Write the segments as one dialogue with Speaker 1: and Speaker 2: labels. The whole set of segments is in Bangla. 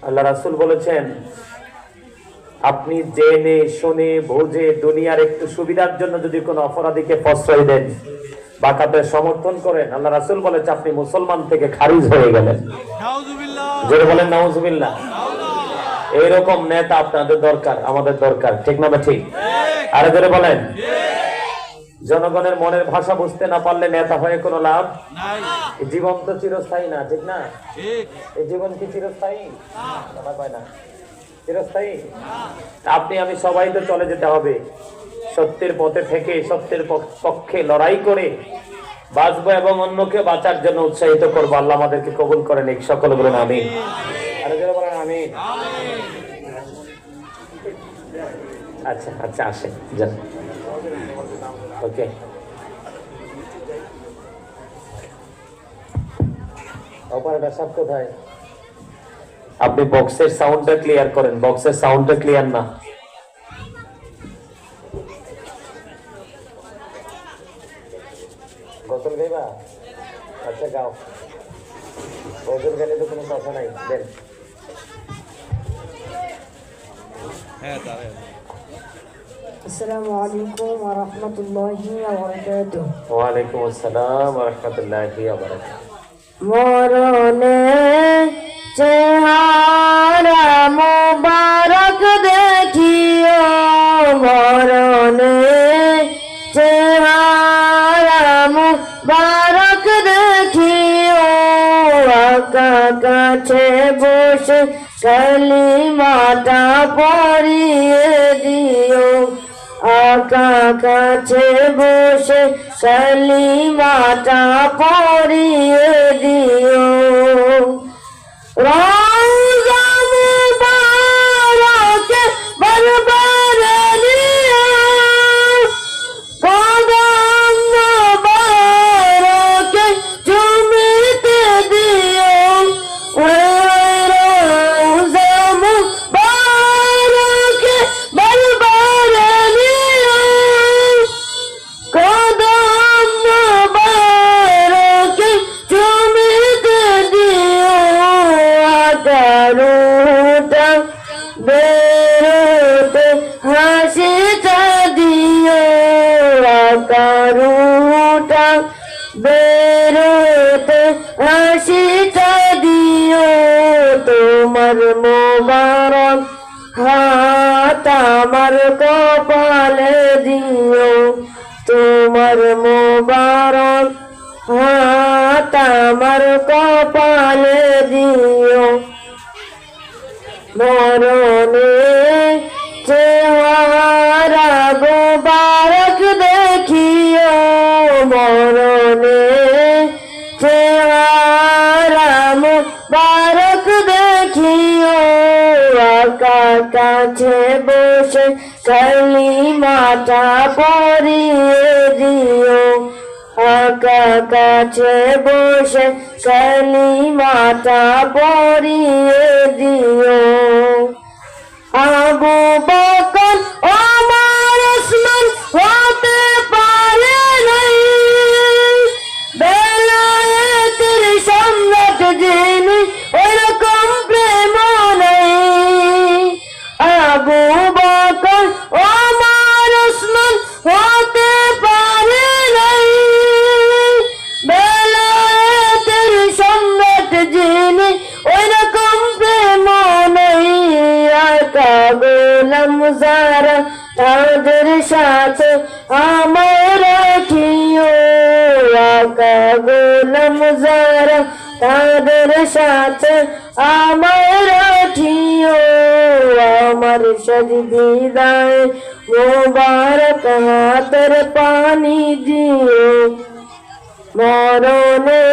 Speaker 1: আল্লাহ রাসূল বলেছেন, আপনি জেনে শুনে বুঝে দুনিয়ার একটু সুবিধার জন্য যদি কোনো অপরাধীকে প্রশ্রয় দেন বা কাউকে সমর্থন করেন, আল্লাহ রাসূল বলেছে আপনি মুসলমান থেকে খারিজ হয়ে গেলেন। নাউযুবিল্লাহ, জোরে বলেন নাউযুবিল্লাহ। এইরকম নেতা আপনাদের দরকার, আমাদের দরকার, ঠিক না? ঠিক। আরে জোরে বলেন। জনগণের মনের ভাষা বুঝতে না পারলে নেতা হয়ে কোনো লাভ নাই। জীবন তো চিরস্থায়ী না, ঠিক না? এই জীবন কি চিরস্থায়ী? না, চিরস্থায়ী। আপনি আমি সবাই তো চলে যেতে হবে। সত্যের পথে থেকে সত্যের পক্ষে লড়াই করে বাঁচবো এবং অন্যকে বাঁচার জন্য উৎসাহিত করবো। আল্লাহ আমাদেরকে কবুল করেন, এক সকলে বলেন আমিন। আরে যারা বলেন আমিন। আচ্ছা আচ্ছা, আসেন যান। ওকে, অপারেটর সাহেব কোথায়? আপনি বক্সের সাউন্ডটা ক্লিয়ার করেন, বক্সের সাউন্ডটা ক্লিয়ার না। গোসল গাইবা? আচ্ছা গাও। গোসল গাইলে তো কোনো কথা নাই, দেন।
Speaker 2: আসসালামু আলাইকুম ওয়া রাহমাতুল্লাহি ওয়া বারাকাতুহু।
Speaker 1: ওয়া আলাইকুম আসসালাম ওয়া রাহমাতুল্লাহি ওয়া বারাকাতুহু।
Speaker 2: মরণে চেহারা মুবারক দেখিও, মরণে চেহারা মুবারক দেখিও, আকা কাছে বসে কালিমাটা পড়িয়ে দিও, আকা কাছে বসে কালিমাটা পড়িয়ে দিও। রওজা মুবারকে বারবার নিও, কদম মুবারকে চুমিতে দিও, রওজা মুবারকে বারবার নিও, কদম মুবারকে চুমিতে দিও, আকারুটা বেরোতে হাসিটা দিও, আকারুটা বেরোতে হাসিটা দিও, তোমার মোবারক হাত আমার কপালে দিও, তোমার মোবারক হাত আমার কপালে দিও। মরণে চেহারা মুবারক দেখিও, মরণে চেহারা মুবারক দেখিও, আকা কাছে বসে কালিমাটা পড়িয়ে দিও, আকা কাছে বসে কালিমাটা পড়িয়ে দিও। আবু বকর ওমর ওসমান হতে পারে নাই, বেলায়েতের সম্রাট যিনি ওইরকম প্রেম নেই। আবু বকর ওমর ওসমান হতে পারে নাই, বেলায়েতের সম্রাট যিনি ওইরকম প্রেম নেই। আকা গোলাম যারা তাদের সাথে আমায় রাখিও, আকা গোলাম যারা তাদের সাথে আমায় রাখিও, আমার সদ বিদায় মোবারক হাতের পানি দিও, মরণে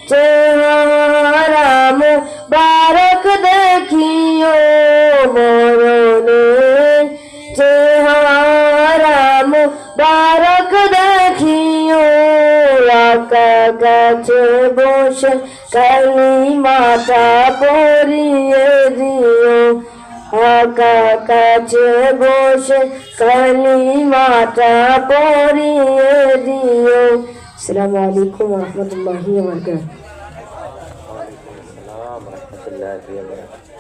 Speaker 2: চেহারা মুবারক দেখিও, মরণে চেহারা মুবারক দেখিও, আকা কাছে বসে কালিমাটা পড়িয়ে দিও, আকা কাছে বসে কালিমাটা পড়িয়ে দিও। আসসালামু আলাইকুম ওয়া রাহমাতুল্লাহি ওয়া বারাকাতুহু।
Speaker 1: الله وبركاته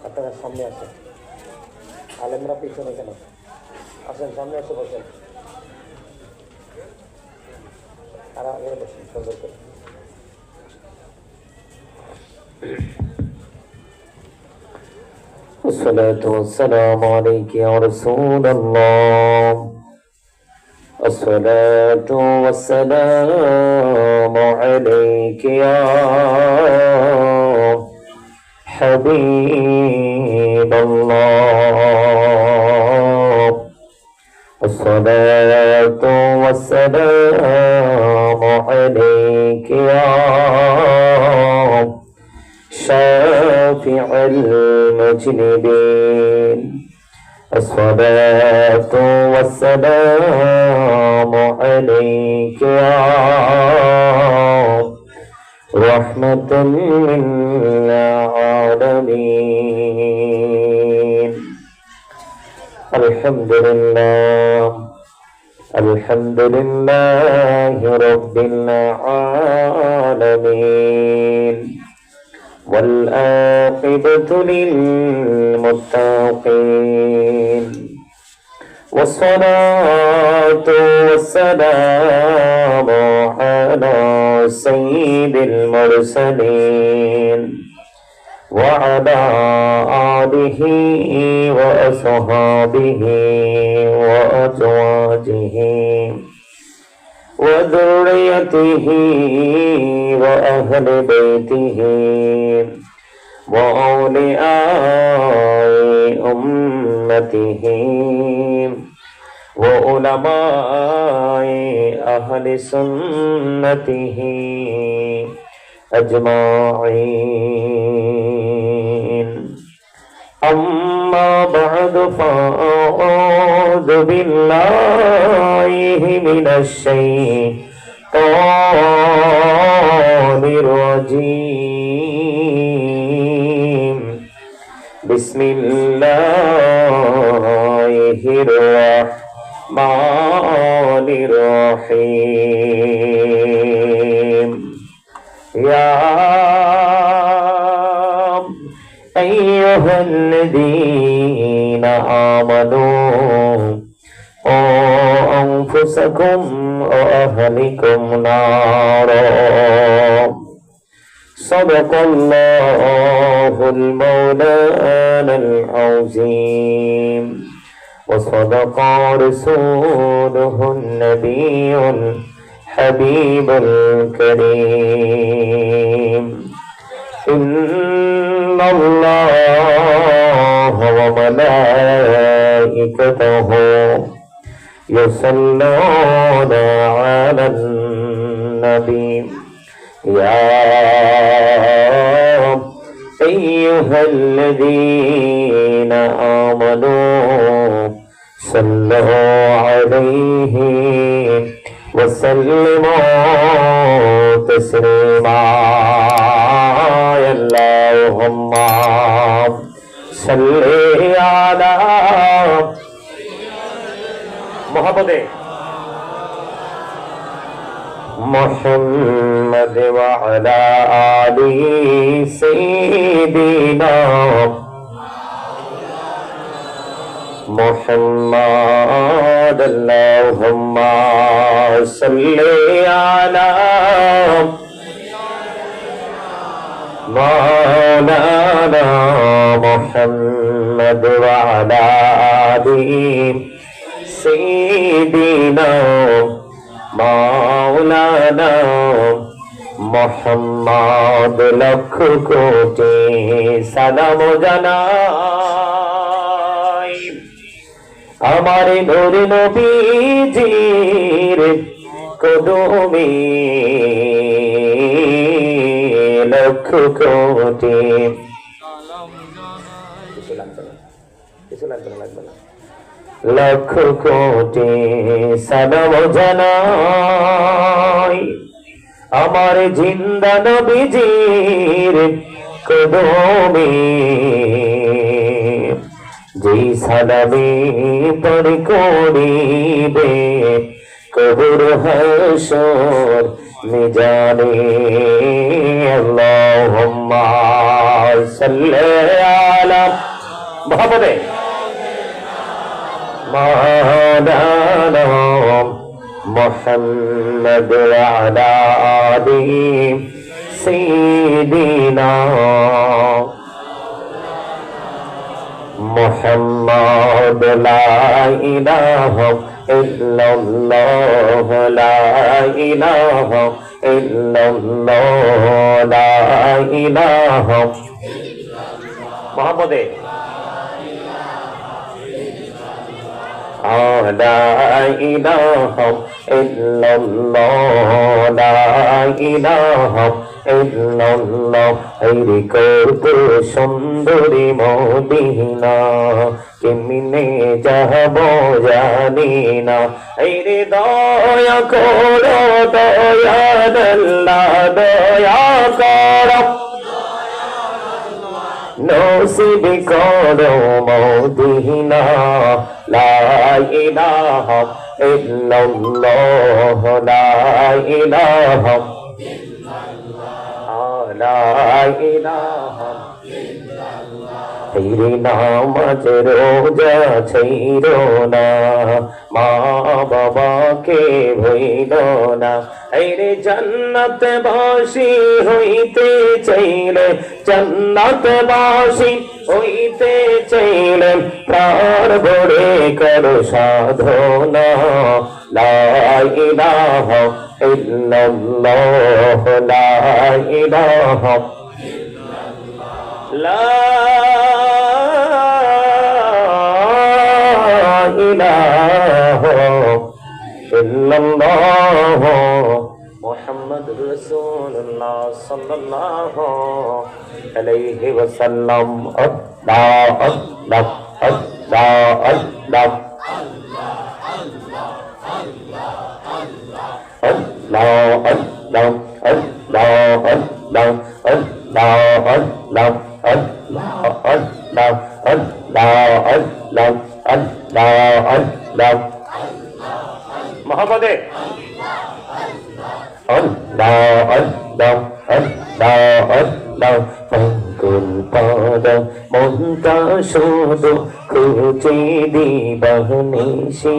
Speaker 1: আপনারা সামনে আসেন আলেমরা পিছনে কেন আসেন সামনে এসে বসেন আর আগে বসেন সুন্দর করে الصلاة والسلام عليك يا رسول الله الصلاة والسلام عليك يا حبيب الله الصلاة والسلام عليك يا شافع المجنبين الصلاة والسلام عليك يا رحمة للعالمين الحمد لله الحمد لله رب العالمين والعاقبة للمتقين والصلاة والسلام على سيد المرسلين وعلى آله وأصحابه وأزواجه وذريته وأهل بيته وأولياء أمته وعلماء أهل سنته أجمعين أما بعد فأعوذ بالله من الشيطان الرجيم بسم الله الرحمن الرحيم يا أيها الذين آمنوا أنفسكم وأهلكم نارا صدق الله المولانا العظيم وصدق رسوله النبي الحبيب الكريم إن الله وملائكته يصلون على النبي يا أيها الذين آمنوا صلوا عليه وسلموا تسليما اللهم صل على محمد وعلى آله سيدنا محمد اللهم صل على مولانا محمد وعلى آله سيدنا مولانا محمد لکھ کوٹی سلام জানাই আমার নূর নবীজির কদমে লক্ষ কোটি লক্ষ কোটি সালাম জানাই আমার জিন্দা নবীজির কদমে যেই সালামে পর করিবে কবর হাসর মিজানে আল্লাহুম্মা সাল্লি আলা মুহাম্মাদে মাওলানা মুহাম্মদ ওয়া আলা আলিহি সাইয়্যিদিনা মুহাম্মদ লা ইলাহা ইল্লাল্লাহ লা ইলাহা ইল্লাল্লাহ লা ইলাহা মুহাম্মদে লা ইলাহা ইল্লাল্লাহ লা ইলাহা ইল্লাল্লাহ হইরে কত সুন্দরী মদিনা কেমনে যাব জানি না হইরে দয়া করো দয়াল আল্লাহ দয়া করো নসিব করো মদিনা লা ইলাহা ইল্লাল্লাহ লা ইলাহা লা ইলাহা তেরে নামাজ রোজা ছাইরো না মা বাবাকে ভুইলো না আইরে জান্নাত বাসী হইতে চাইলে জান্নাত বাসী হইতে চাইলে প্রাণ ভরে করো সাধনা লা ইলাহা ইল্লাল্লাহ লা ইলাহা লা ইলাহা ইল্লাল্লাহ মুহাম্মাদুর রাসূলুল্লাহ সাল্লাল্লাহু আলাইহি ওয়াসাল্লাম আল্লাহ আল্লাহ আল্লাহ আল্লাহ Allah Allah Allah Allah Allah Allah Allah Allah Allah Allah Muhammad Allah Allah Allah Allah Pangkul pada monta sudu খুঁজে দিবানিশি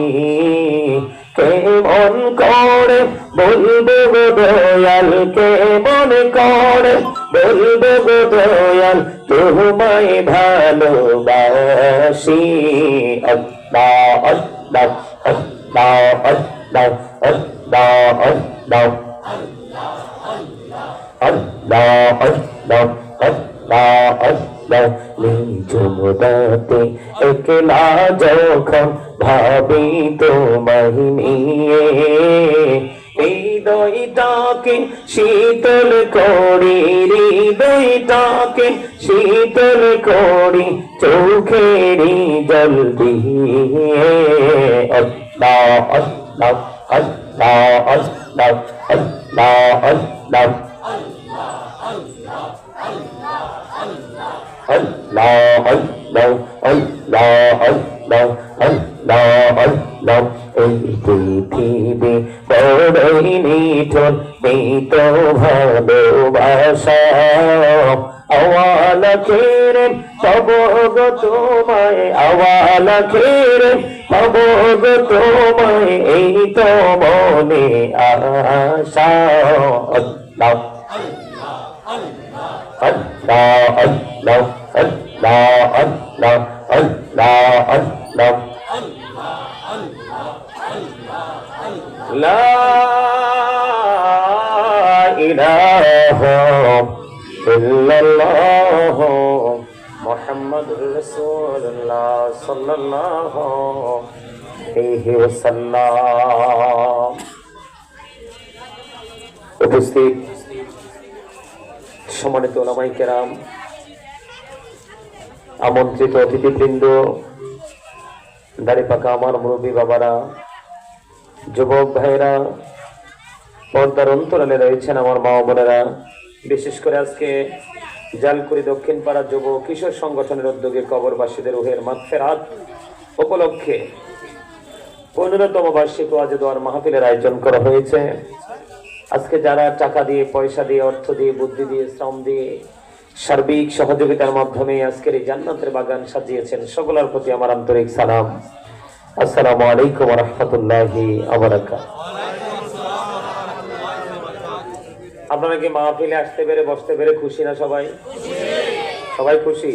Speaker 1: কেমন করে বলবো গো দয়াল কেমন করে বলবো গো দয়াল তোমায় ভালোবাসি আল্লাহ আল্লাহ আল্লাহ আল্লাহ আল্লাহ আল্লাহ আল্লাহ আল্লাহ আল্লাহ আল্লাহ নিঝুমদাতে একলা যখন ভাবি তোমায় নিয়ে হৃদয়টাকে শীতল করি হৃদয়টাকে শীতল করি চোখেরই জল দিয়ে আল্লাহ আল্লাহ আল্লাহ আল্লাহ আল্লাহ আল্লাহ Allah Allah Allah Allah Allah Allah এই পৃথিবী বড়ই নিঠুর নেই তো ভালোবাসা আওয়ালা খেরে পাব গো তোমায় আওয়ালা খেরে পাব গো তোমায় এই তো মনে আশা আল্লাহ Allah Allah Allah Allah Allah Allah La ilaha illallah Muhammadur Rasulullah sallallahu alaihi wasallam উপস্থিত সম্মানিত ওলামায়ে কেরাম আমন্ত্রিত অতিথিবৃন্দ দাড়ি পাকা আমার মুরব্বী বাবারা যুবক ভাইরা পর্দার অন্তরালে রয়েছেন আমার মা বোনেরা বিশেষ করে আজকে জালকুড়ি দক্ষিণ পাড়া যুব কিশোর সংগঠনের উদ্যোগে কবরবাসীদের রুহের মাগফিরাত উপলক্ষে 15তম বার্ষিক ওয়াজ দোয়ার মাহফিলের আয়োজন করা হয়েছে। আজকে যারা টাকা দিয়ে, পয়সা দিয়ে, অর্থ দিয়ে, বুদ্ধি দিয়ে, শ্রম দিয়ে, সার্বিক সহযোগিতার মাধ্যমে আজকের এই জান্নাতের বাগান সাজিয়েছেন, সকলের প্রতি আমার আন্তরিক সালাম। আসসালামু আলাইকুম ওয়া রাহমাতুল্লাহি ওয়া বারাকাতুহু। আপনারা কি মাহফিলে আসতে পেরে, বসতে পেরে খুশি না? সবাই সবাই খুশি?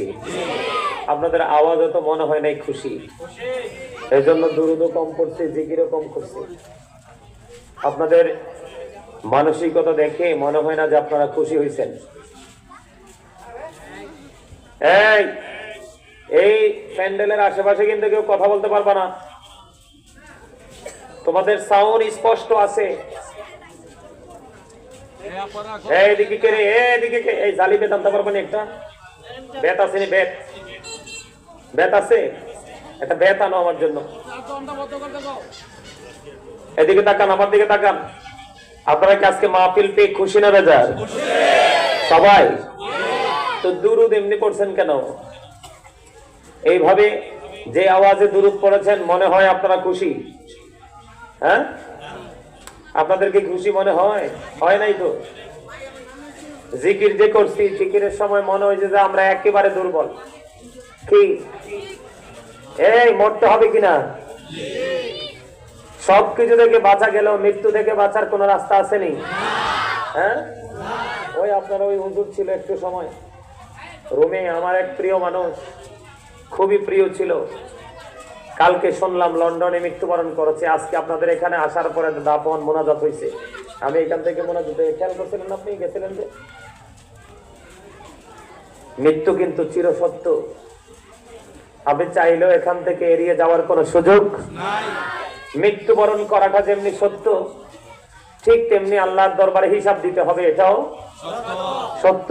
Speaker 1: আপনাদের আওয়াজও তো মনে হয় নাই খুশি, এই জন্য দুরুদও কম পড়ছে, জিকিরও কম করছে। আপনাদের মানসিকতা দেখে মনে হয় না যে আপনারা খুশি হয়েছেন। এই প্যান্ডেলের আশেপাশে কিন্তু কেউ কথা বলতে পারবে না, তোমাদের সাউন্ড স্পষ্ট আছে। এইদিকে কে রে? এইদিকে কে? এই জালি বেত আনতে পারবেন? একটা বেত আছে নি? বেত আছে? একটা বেত আনো আমার জন্য। এদিকে তাকান, আমার দিকে তাকান। আপনারা কি আজকে মাহফিল পেয়ে খুশি না বেজার? সবাই তো দুরুদ এমনি পড়ছেন কেন? এইভাবে যে আওয়াজে দুরুদ পড়েছেন মনে হয় আপনারা খুশি? হ্যাঁ, আপনাদের কি খুশি মনে হয়? হয় নাই তো। জিকির যে করছি, জিকিরের সময় মনে হয়েছে যে আমরা একেবারে দুর্বল। কি এই মরতে হবে কিনা? সবকিছু থেকে বাঁচা গেলেও মৃত্যু থেকে বাঁচার কোন রাস্তা আসেনি। হ্যাঁ, ওই আপনার ওই হুজুর ছিল একটু সময় রুমে, আমার এক প্রিয় মানুষ, খুবই প্রিয় ছিল। কালকে শুনলাম লন্ডনে মৃত্যুবরণ করেছে। আজকে আপনাদের এখানে আসার পরে দাফন মোনাজাত হয়েছে। আমি এখান থেকে মোনাজাত খেয়াল করছিলেন, আপনি গেছিলেন যে। মৃত্যু কিন্তু চিরসত্য, আপনি চাইলেও এখান থেকে এড়িয়ে যাওয়ার কোনো সুযোগ নাই। মৃত্যুবরণ করাটা যেমনি সত্য, ঠিক তেমনি আল্লাহর দরবারে হিসাব দিতে হবে, এটাও সত্য।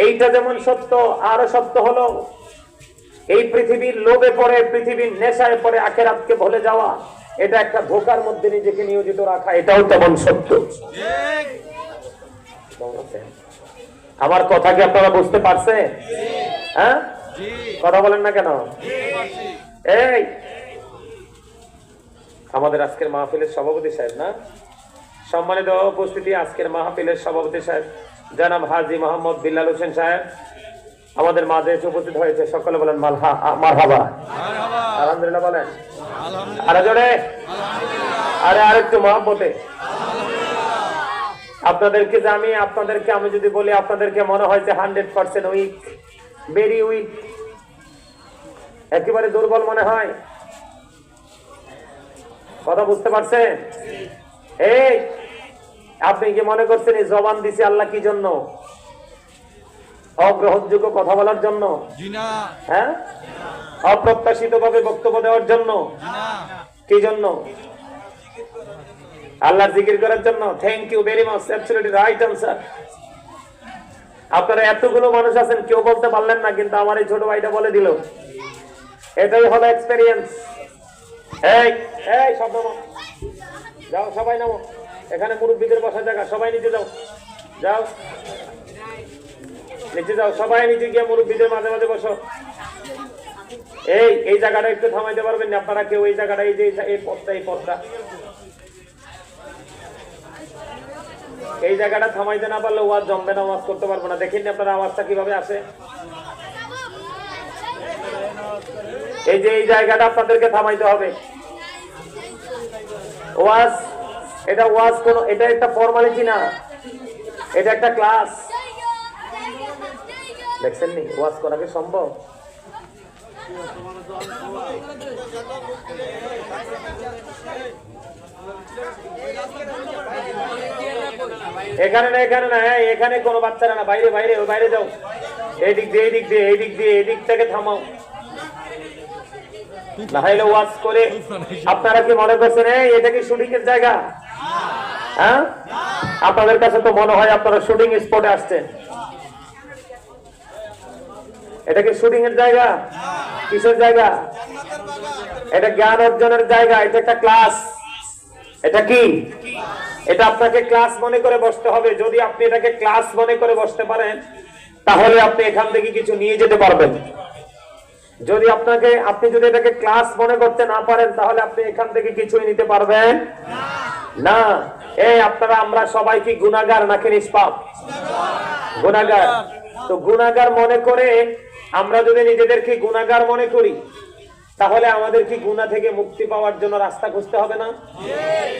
Speaker 1: এইটা যেমন সত্য, আরো সত্য হলো এই পৃথিবীর লোভে পড়ে, পৃথিবীর নেশায় পড়ে আখিরাতকে ভুলে যাওয়া, এটা একটা ধোঁকার মধ্যে নিজেকে নিয়োজিত রাখা, এটাও তেমন সত্য। আমার কথা কি আপনারা বুঝতে পারছেন? হ্যাঁ, কথা বলেন না কেন? এই আমাদের আজকের মাহফিলের সভাপতি সাহেব না, সম্মানিত উপস্থিতি, আজকের মাহফিলের সভাপতি সাহেব জনাব হাজী মোহাম্মদ বিল্লাল হোসেন সাহেব আমাদের মাঝে উপস্থিত হয়েছে। সকলে বলেন মারহাবা, আলহামদুলিল্লাহ বলেন, আরে জোরে, আরে আরেকটু মহব্বতে। আপনাদেরকে আমি যদি বলি, আপনাদেরকে মনে হয় যে 100% উইক, ভেরি উইক, একেবারে দুর্বল মনে হয়। কথা বুঝতে পারছেন? এই আপনি কি মনে করছেন এই জবান দিছে আল্লাহ কি জন্য? অগ্রহণযোগ্য কথা বলার জন্য? হ্যাঁ, অপ্রত্যাশিত ভাবে বক্তব্য দেওয়ার জন্য? কি জন্য? আল্লাহর জিকির করার জন্য। Thank you very much, absolutely right answer. আপনারা এতগুলো মানুষ আছেন, কেউ বলতে পারলেন না, কিন্তু আমার এই ছোট ভাইটা বলে দিল। এটাই হলো এক্সপেরিয়েন্স। এই এই সব নামো, যাও সবাই নামো, এখানে মুরব্বীদের বসার জায়গা, সবাই নিচে যাও, যাও নিচে যাও, সবাই নিচে গিয়ে মুরব্বীদের মাঝে মাঝে বসো। এই জায়গাটা একটু থামাইতে পারবেন না আপনারা কেউ? এই জায়গাটা, এই যে এই পথটা এই জায়গাটা থামাইতে না পারলে ওয়াজ জমবে না, ওয়াজ করতে পারবো না। দেখেন আপনারা আওয়াজটা কিভাবে আসে। এই যে এই জায়গাটা আপনাদেরকে থামাইতে হবে। ওয়াজ, এটা ওয়াজ কোন, এটা একটা ফর্মালিটি না, এটা একটা ক্লাস। দেখছেন নি ওয়াজ করা কি সম্ভব? এখানে না, এখানে না, হ্যাঁ এখানে কোনো বাচ্চারা না, বাইরে বাইরে, ওই বাইরে যাও। এই দিক দিয়ে, এই দিক দিয়ে, এই দিক দিয়ে, এই দিক থেকে থামাও। না হলে ওয়াজ করে আপনারা কি মনে করছেন এটা কি শুটিং এর জায়গা? হ্যাঁ, আপনাদের কাছে তো মনে হয় আপনারা শুটিং স্পটে আসছেন। এটা কি শুটিং এর জায়গা? কিসের জায়গা? এটা জ্ঞান অর্জনের জায়গা, এটা একটা ক্লাস। এটা কি? এটা আপনাকে ক্লাস মনে করে বসতে হবে। যদি আপনি এটাকে ক্লাস মনে করে বসতে পারেন, তাহলে আপনি এখান থেকে কিছু নিয়ে যেতে পারবেন। যদি আপনি যদি এটাকে ক্লাস মনে করতে না পারেন, তাহলে আপনি এখান থেকে কিছুই নিতে পারবেন না। আপনারা আমরা সবাই কি গুনাহগার নাকি নিষ্পাপ? গুনাহগার। তো গুনাহগার মনে করে আমরা যদি নিজেদেরকে গুনাহগার মনে করি, তাহলে আমাদের কি গুনাহ থেকে মুক্তি পাওয়ার জন্য রাস্তা খুঁজতে হবে না?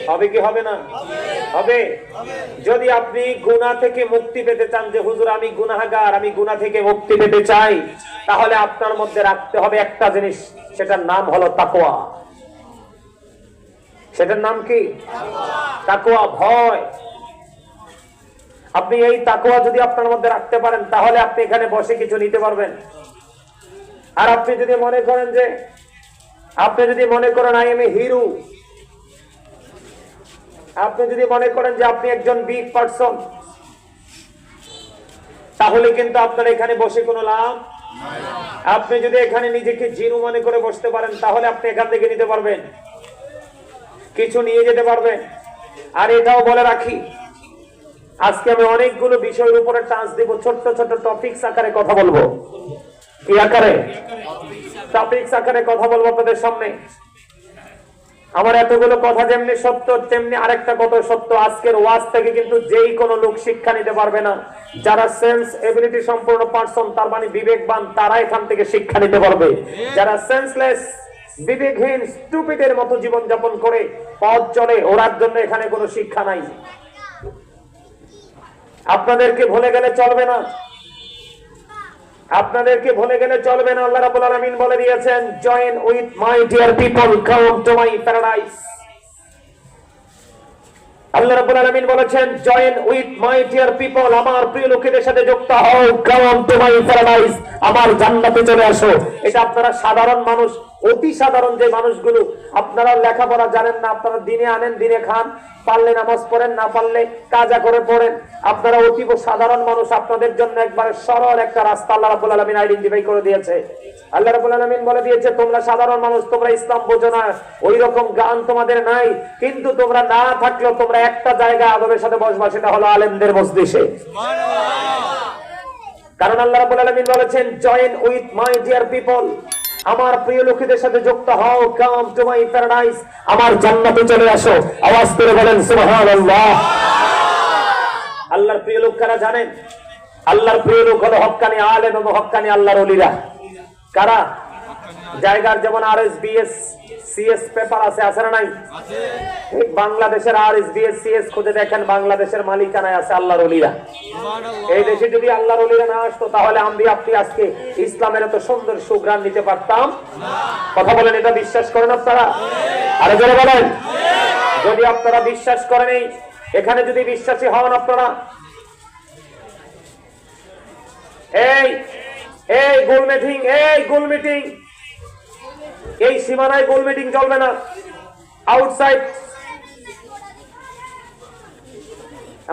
Speaker 1: হবে কি হবে না? হবে। যদি আপনি গুনাহ থেকে মুক্তি পেতে চান, যে হুজুর আমি গুনাহগার, আমি গুনাহ থেকে মুক্তি পেতে চাই, তাহলে আপনার মধ্যে রাখতে হবে একটা জিনিস, সেটার নাম হলো তাকওয়া। সেটার নাম কি? তাকওয়া, ভয়। আপনি এই তাকওয়া যদি আপনার মধ্যে রাখতে পারেন, তাহলে আপনি এখানে বসে কিছু নিতে পারবেন। আর আপনি যদি মনে করেন আই এম এ হিরো, আপনি যদি মনে করেন যে আপনি একজন বিগ পারসন, তাহলে কিন্তু আপনার এখানে বসে কোনো লাভ। আপনি যদি এখানে নিজেকে জিরো মনে করে বসতে পারেন, তাহলে আপনি এখান থেকে নিতে পারবেন, কিছু নিয়ে যেতে পারবেন। আর এটাও বলে রাখি, আজকে আমি অনেকগুলো বিষয়ের উপরে টাচ দিব, ছোট্ট ছোট টপিকস আকারে কথা বলবো। কি আকারে? টপিকস আকারে কথা বলবো আপনাদের সামনে। আমার এতগুলো কথা যেমনি সত্য, তেমনি আরেকটা কথা সত্য, আজকের ওয়াজ থেকে কিন্তু যেই কোনো লোক শিক্ষা নিতে পারবে না। যারা সেন্স এবিলিটি সম্পূর্ণ পারসন, তার মানে বিবেকবান, তারা এখান থেকে শিক্ষা নিতে পারবে। যারা সেন্সলেস, বিবেকহীন, স্টুপিডের মতো জীবন যাপন করে পথ চলে, ওরার জন্য এখানে কোনো শিক্ষা নাই। আপনাদেরকে ভুলে গেলে চলবে না, আপনাদেরকে ভুলে গেলে চলবে না। আল্লাহ রাব্বুল আলামিন বলে দিয়েছেন, join with my dear people, come to my paradise. আল্লাহ রাব্বুল আলামিন বলেছেন, join with my dear people, আমার প্রিয় লোকেদের সাথে যুক্ত হও, কাম টু মাই প্যারাডাইস, আমার জান্নাতে চলে আসো। এটা আপনারা সাধারণ মানুষ, অতি সাধারণ যে মানুষগুলো, আপনারা লেখাপড়া জানেন না, আপনারা দিনে আনেন দিনে খান, পারলে নামাজ পড়েন, না পারলে কাজা করে পড়েন, আপনারা অতীব সাধারণ মানুষ। আপনাদের জন্য একবারে সরল একটা রাস্তা আল্লাহ রাব্বুল আলামিন আইডেন্টিফাই করে দিয়েছে। আল্লাহ রাব্বুল আলামিন বলে দিয়েছে, তোমরা সাধারণ মানুষ, তোমরা ইসলাম বোঝো না, ওই রকম জ্ঞান তোমাদের নাই, কিন্তু তোমরা না থাকলেও তোমরা একটা জায়গায় আদবের সাথে বসবা, সেটা হলো আলেমদের মজলিসে। কারণ আল্লাহ রাব্বুল আলামিন বলেছেন, join with my dear people, আমার প্রিয় লোকেদের সাথে যুক্ত হও, কাম টু মাই প্যারাডাইস, আমার জান্নাতে চলে আসো। আওয়াজ করে বলেন সুবহানাল্লাহ। আল্লাহর প্রিয় লোক কারা জানেন? আল্লাহর প্রিয় লোক হলো হক্কানি আলেম এবং হক্কানি আল্লাহর ওলিরা। কারা? জায়গার যেমন আরএসবিএস সিএস পেপার আছে না নাই? ঠিক বাংলাদেশের আরএসবিএস সিএস খুঁজে দেখেন, বাংলাদেশের মালিকানায় আছে আল্লাহর ওলিরা। এই দেশে যদি আল্লাহর ওলিরা না আসতো, তাহলে আপনি আজকে ইসলামের এত সুন্দর সুঘ্রাণ নিতে পারতাম না। কথা বলেন, এটা বিশ্বাস করেন আপনারা? আরে জোরে বলেন। যদি আপনারা বিশ্বাস করেন, এখানে যদি বিশ্বাসী হন আপনারা, এই গোল মিটিং, এই সীমানায় গোল মিটিং চলবে না, আউটসাইড।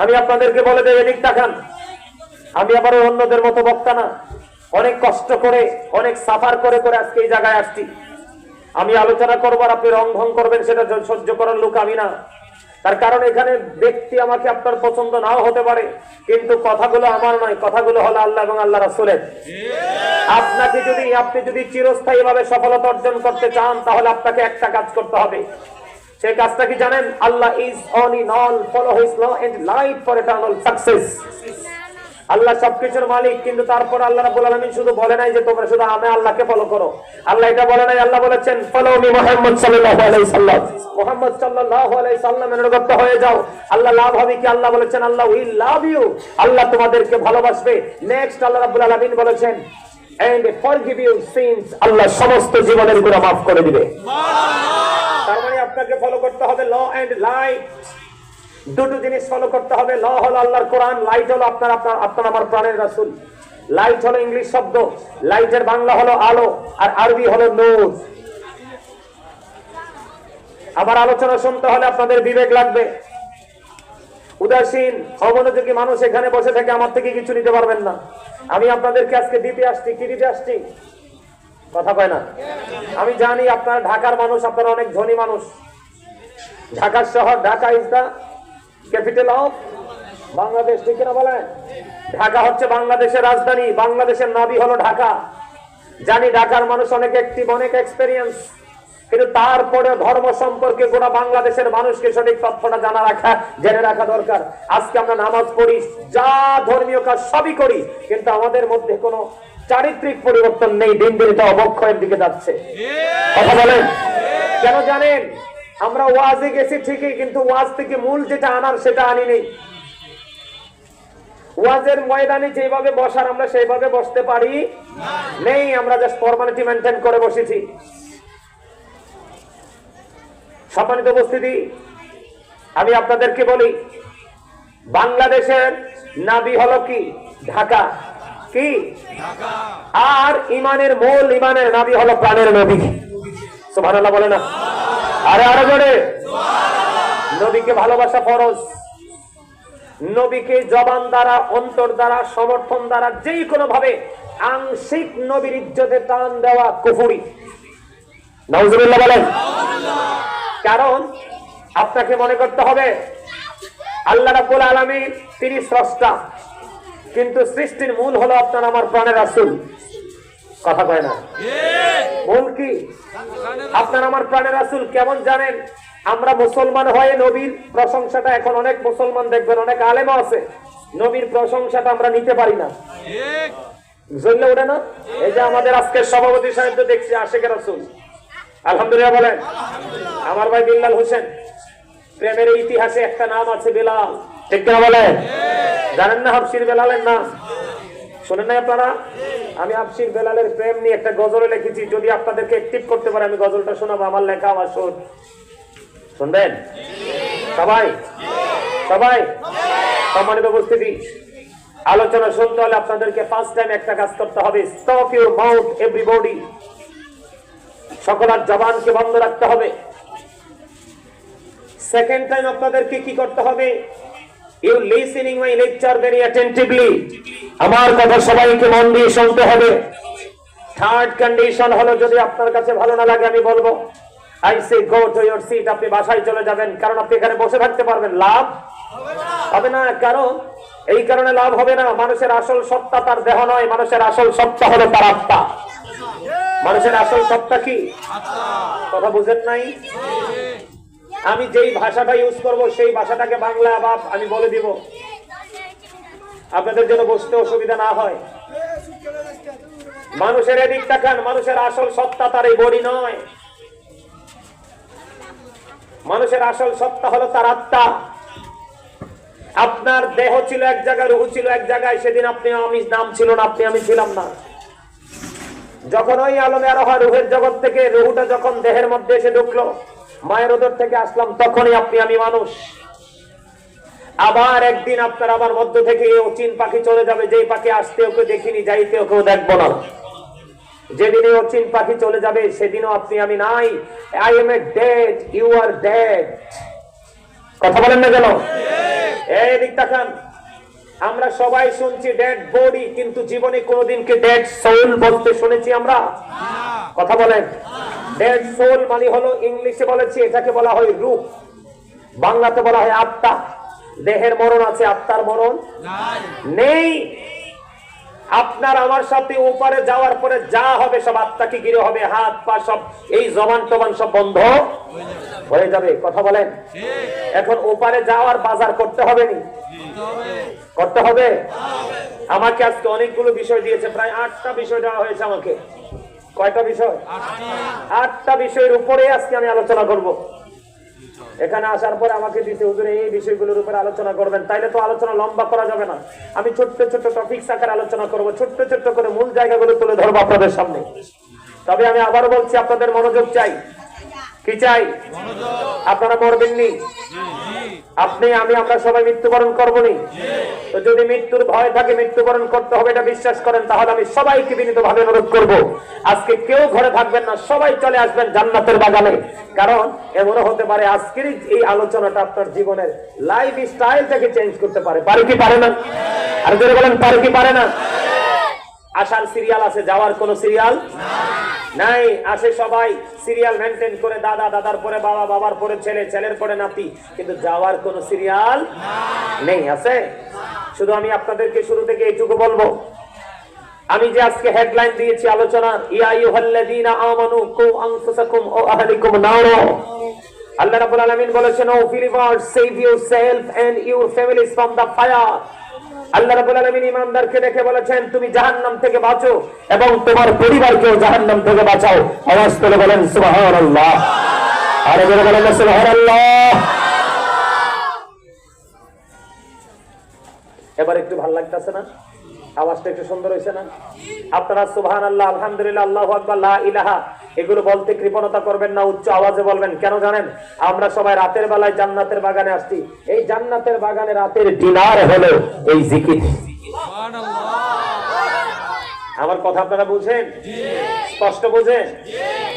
Speaker 1: আমি আপনাদেরকে বলে দেব, এদিক তাকান। আমি আবার অন্যদের মতো বক্তা না, অনেক কষ্ট করে, অনেক সাফার করে আজকে এই জায়গায় আসছি। আমি আলোচনা করবো আর আপনি রং ভং করবেন, সেটা সহ্য করার লোক আমি না। তার কারণ এখানে ব্যক্তি আমাকে আপনার পছন্দ নাও হতে পারে, কিন্তু কথাগুলো আমার নয়, কথাগুলো হলো আল্লাহ এবং আল্লাহ রাসূলের। আপনি যদি চিরস্থায়ী ভাবে সফলতা অর্জন করতে চান, তাহলে আপনাকে একটা কাজ করতে হবে। সেই কাজটা কি জানেন? Allah is all in all, follow his law and light for eternal success. আল্লাহ সবকিছুর মালিক, কিন্তু তারপর আল্লাহ রাব্বুল আলামিন শুধু বলে নাই যে তোমরা শুধু আমি আল্লাহকে ফলো করো। আল্লাহ এটা বলে নাই। আল্লাহ বলেছেন, ফলো মি মুহাম্মদ সাল্লাল্লাহু আলাইহি সাল্লাম, মুহাম্মদ সাল্লাল্লাহু আলাইহি সাল্লামের অনুগত হয়ে যাও। আল্লাহ লাভ হবে কি? আল্লাহ বলেছেন, আল্লাহ উইল লাভ ইউ, আল্লাহ তোমাদেরকে ভালোবাসবে। নেক্সট আল্লাহ রাব্বুল আলামিন বলেছেন, এন্ড ফরগিভ ইউ সিনস, আল্লাহ সমস্ত জীবনের গুনাহ মাফ করে দিবে। সুবহানাল্লাহ। তার মানে আপনাকে ফলো করতে হবে ল এন্ড লাইট, দুটো জিনিস ফলো করতে হবে। ল হলো আল্লাহর কোরআন, লাইট হলো আপনার আমার প্রাণের রাসূল। লাইট হলো ইংলিশ শব্দ, লাইটের বাংলা হলো আলো, আর আরবি হলো নূর। আমার আলোচনা শুনতে হলে আপনাদের বিবেক লাগবে। উদাসীন অমনোযোগী মানুষ এখানে বসে থেকে আমার থেকে কিছু নিতে পারবেন না। আমি আপনাদেরকে আজকে দিতে আসছি। কি দিতে আসছি? কথা কয় না। আমি জানি আপনারা ঢাকার মানুষ, আপনারা অনেক ধনী মানুষ। ঢাকার শহর, Dhaka is the capital of Bangladesh, ঠিক না বলেন? ঢাকা হচ্ছে বাংলাদেশের রাজধানী, বাংলাদেশের নাভি হলো ঢাকা। জানি ঢাকার মানুষ অনেক অ্যাক্টিভ, অনেক এক্সপেরিয়েন্স, কিন্তু তারপরে ধর্ম সম্পর্কে গোটা বাংলাদেশের মানুষকে সঠিক তথ্যটা জেনে রাখা দরকার। আজকে আমরা নামাজ পড়ি, যা ধর্মীয় কাজ সবই করি, কিন্তু আমাদের মধ্যে কোনো চারিত্রিক পরিবর্তন নেই। দিন দিন এটা অবক্ষয়ের দিকে যাচ্ছে। কথা বলেন কেন জানেন? আমরা ওয়াজে গেছি ঠিকই, কিন্তু ওয়াজ থেকে মূল যেটা আনার সেটা আনি নেই। ওয়াজের ময়দানে যেভাবে বসার আমরা সেইভাবে বসতে পারি নেই, আমরা জাস্ট ফর্মালিটি মেনটেন করে বসেছি। সম্মানিত উপস্থিতি, আমি আপনাদেরকে বলি, বাংলাদেশের নাভি হলো কি? ঢাকা। কি? আর ইমানের মূল, ইমানের নাভি হলো প্রাণের নবী। সুবহানাল্লাহ বলে না? আরো জোরে। নবীকে ভালোবাসা ফরজ। নবীকে জবান দ্বারা, অন্তর দ্বারা, সমর্থন দ্বারা যেই কোনো ভাবে আংশিক নবীর ইজ্জতে টান দেওয়া কুফরি। নাউজুবিল্লাহ বলেন। কারণ আপনাকে মনে করতে হবে আল্লাহ রাব্বুল আলামিন তিনি স্রষ্টা, কিন্তু সৃষ্টির মূল হলো আপনার আমার প্রাণের রাসূল। কথা কয় না? মূল কি? আপনার আমার প্রাণের রাসূল। কেমন জানেন? আমরা মুসলমান হয়ে নবীর প্রশংসাটা, এখন অনেক মুসলমান দেখবেন, অনেক আলেমও আছে, নবীর প্রশংসাটা আমরা নিতে পারি না। জ্বললে ওঠে না? এই যে আমাদের আজকের সভাপতি সাহেব তো দেখছি আশিকে রাসূল, আলহামদুলিল্লাহ বলেন। আমার ভাই বিল্লাল হোসেন, প্রেমের ইতিহাসে একটা নাম আছে বেলাল, ঠিক না বলেন? জানেন না হাফসির বেলালের নাম? শোনেন না আপনারা? আমি হাফসির বেলালের প্রেম নিয়ে একটা গজল লিখেছি, যদি আপনাদেরকে অ্যাক্টিভ করতে পারে আমি গজলটা শোনাবো। আমার লেখা, আমার সুর। শুনবেন সবাই? সবাই? সম্মানিত উপস্থিতি, আলোচনা শুনতে হলে আপনাদেরকে ফার্স্ট টাইম একটা কাজ করতে হবে। Stop your mouth everybody. সকলের জবানকে বন্ধ রাখতে হবে। সেকেন্ড টাইম আপনাদেরকে কি করতে হবে? You listening my lecture very attentively. আমার কথা সবাইকে মন দিয়ে শুনতে হবে। থার্ড কন্ডিশন হলো, যদি আপনার কাছে ভালো না লাগে আমি বলবো, I say go to your seat. আপনি বাসায় চলে যাবেন, কারণ আপনি এখানে বসে থাকতে পারবেন, লাভ হবে না। কারণ এই কারণে লাভ হবে না, মানুষের আসল সত্তা তার দেহ নয়, মানুষের আসল সত্তা হলো তার আত্মা। মানুষের আসল সত্তা কি? কথা বুঝেন নাই? আমি যেই ভাষাটা ইউজ করব সেই ভাষাটাকে বাংলা বাপ আমি বলে দিব, আপনাদের জন্য বসতে অসুবিধা না হয়। মানুষের এদিক তাকান, মানুষের আসল সত্তা তার এই বডি নয়। মানুষের আসল সত্তা হলো তার আত্মা। আপনার দেহ ছিল এক জায়গায়, রুহ ছিল এক জায়গায়। সেদিন আপনি আমি নাম ছিল না, আপনি আমি ছিলাম না। যখন ওই আলমে আরোহা রুহের জগৎ থেকে রুহটা যখন দেহের মধ্যে এসে ঢুকলো, মায়ের উদর থেকে আসলাম, তখনই আপনি আমি মানুষ। আবার একদিন আপনার আমার মধ্য থেকে অচিন পাখি চলে যাবে, যেই পাখি আসতে ওকে দেখিনি, যাইতে ওকেও দেখবো না। যেদিন অচিন পাখি চলে যাবে সেদিনও আপনি আমি নাই। I am a dead, you are dead. কথা বলেন না কেন? এই দিক তাকান, আমরা সবাই শুনছি ডেড বডি, কিন্তু জীবনে কোনোদিন কি ডেড সোল বলতে শুনেছি আমরা? কথা বলেন। ডেড সোল মানে হলো, ইংলিশে বলেছি এটাকে বলা হয় রূহ, বাংলাতে বলা হয় আত্মা। দেহের মরণ আছে, আত্মার মরণ নেই। আপনার আমার সাথে উপরে যাওয়ার পরে যা হবে সব আত্মাকে ঘিরে হবে, হাত পা সব, এই জবান টবান সব বন্ধ হয়ে যাবে। কথা বলেন। এখন উপরে যাওয়ার বাজার করতে হবে নি? করতে হবে। আমাকে আজকে অনেকগুলো বিষয় দিয়েছে, প্রায় 8টা বিষয় দেওয়া হয়েছে আমাকে। কয়টা বিষয়? 8টা বিষয়ের উপরে আজকে আমি আলোচনা করব। এখানে আসার পরে আমাকে দিতে হুজুরে এই বিষয়গুলোর উপরে আলোচনা করবেন, তাইলে তো আলোচনা লম্বা করা যাবে না। আমি ছোট্ট ছোট্ট টপিকস আকারে আলোচনা করব, ছোট্ট ছোট্ট করে মূল জায়গাগুলো তুলে ধরবো আপনাদের সামনে। তবে আমি আবারও বলছি, আপনাদের মনোযোগ চাই। কি চাই? আপনারা মরবেননি, আপনি আমি আমরা সবাই মৃত্যুবরণ করবনি। তো যদি মৃত্যুর ভয় থাকে, মৃত্যুবরণ করতে হবে এটা বিশ্বাস করেন, তাহলে আমি সবাইকে বিনীতভাবে অনুরোধ করব, আজকে কেউ ঘরে থাকবেন না, সবাই চলে আসবেন জান্নাতের বাগানে। কারণ এমনও হতে পারে আজকের এই আলোচনাটা আপনার জীবনের লাইফ স্টাইলটাকে চেঞ্জ করতে পারে। পারে কি পারে না? আর যদি বলেন পারে কি পারে না? আসার সিরিয়াল আছে, যাওয়ার কোনো সিরিয়াল নাই। আসে সবাই সিরিয়াল মেনটেন করে, দাদা, দাদার পরে বাবা, বাবার পরে ছেলে, ছেলের পরে নাতি, কিন্তু যাওয়ার কোনো সিরিয়াল নেই। আছে? শুধু আমি আপনাদেরকে শুরু থেকে এইটুকু বলবো, আমি যে আজকে হেডলাইন দিয়েছি আলোচনার, ইয়া আইয়ুহাল্লাযীনা আমানু কু আনফুসাকুম ওয়া আহলিকুম নারা। আল্লাহ রাব্বুল আলামিন বলেছেন, ও believers, save yourself and your families from the fire। আল্লাহ রাব্বুল আলামিন ঈমানদারকে দেখে বলেছেন, তুমি জাহান্নাম থেকে বাঁচো এবং তোমার পরিবারকেও জাহান্নাম থেকে বাঁচাও। আওয়াজ করে বলেন সুবহানাল্লাহ। আরে জোরে বলেন সুবহানাল্লাহ। এবার একটু ভালো লাগতেছে না? আওয়াজটা একটু সুন্দর হয়েছে না? আপনারা সুবহানাল্লাহ, আলহামদুলিল্লাহ, আল্লাহু আকবার, লা ইলাহা এগুলো বলতে কৃপণতা করবেন না, উচ্চ আওয়াজে বলবেন। কেন জানেন? আমরা সবাই রাতের বেলায় জান্নাতের বাগানে আসছি। এই জান্নাতের বাগানে রাতের ডিনার হলো এই জিকির। আমার কথা আপনারা বুঝেন? স্পষ্ট বুঝেন?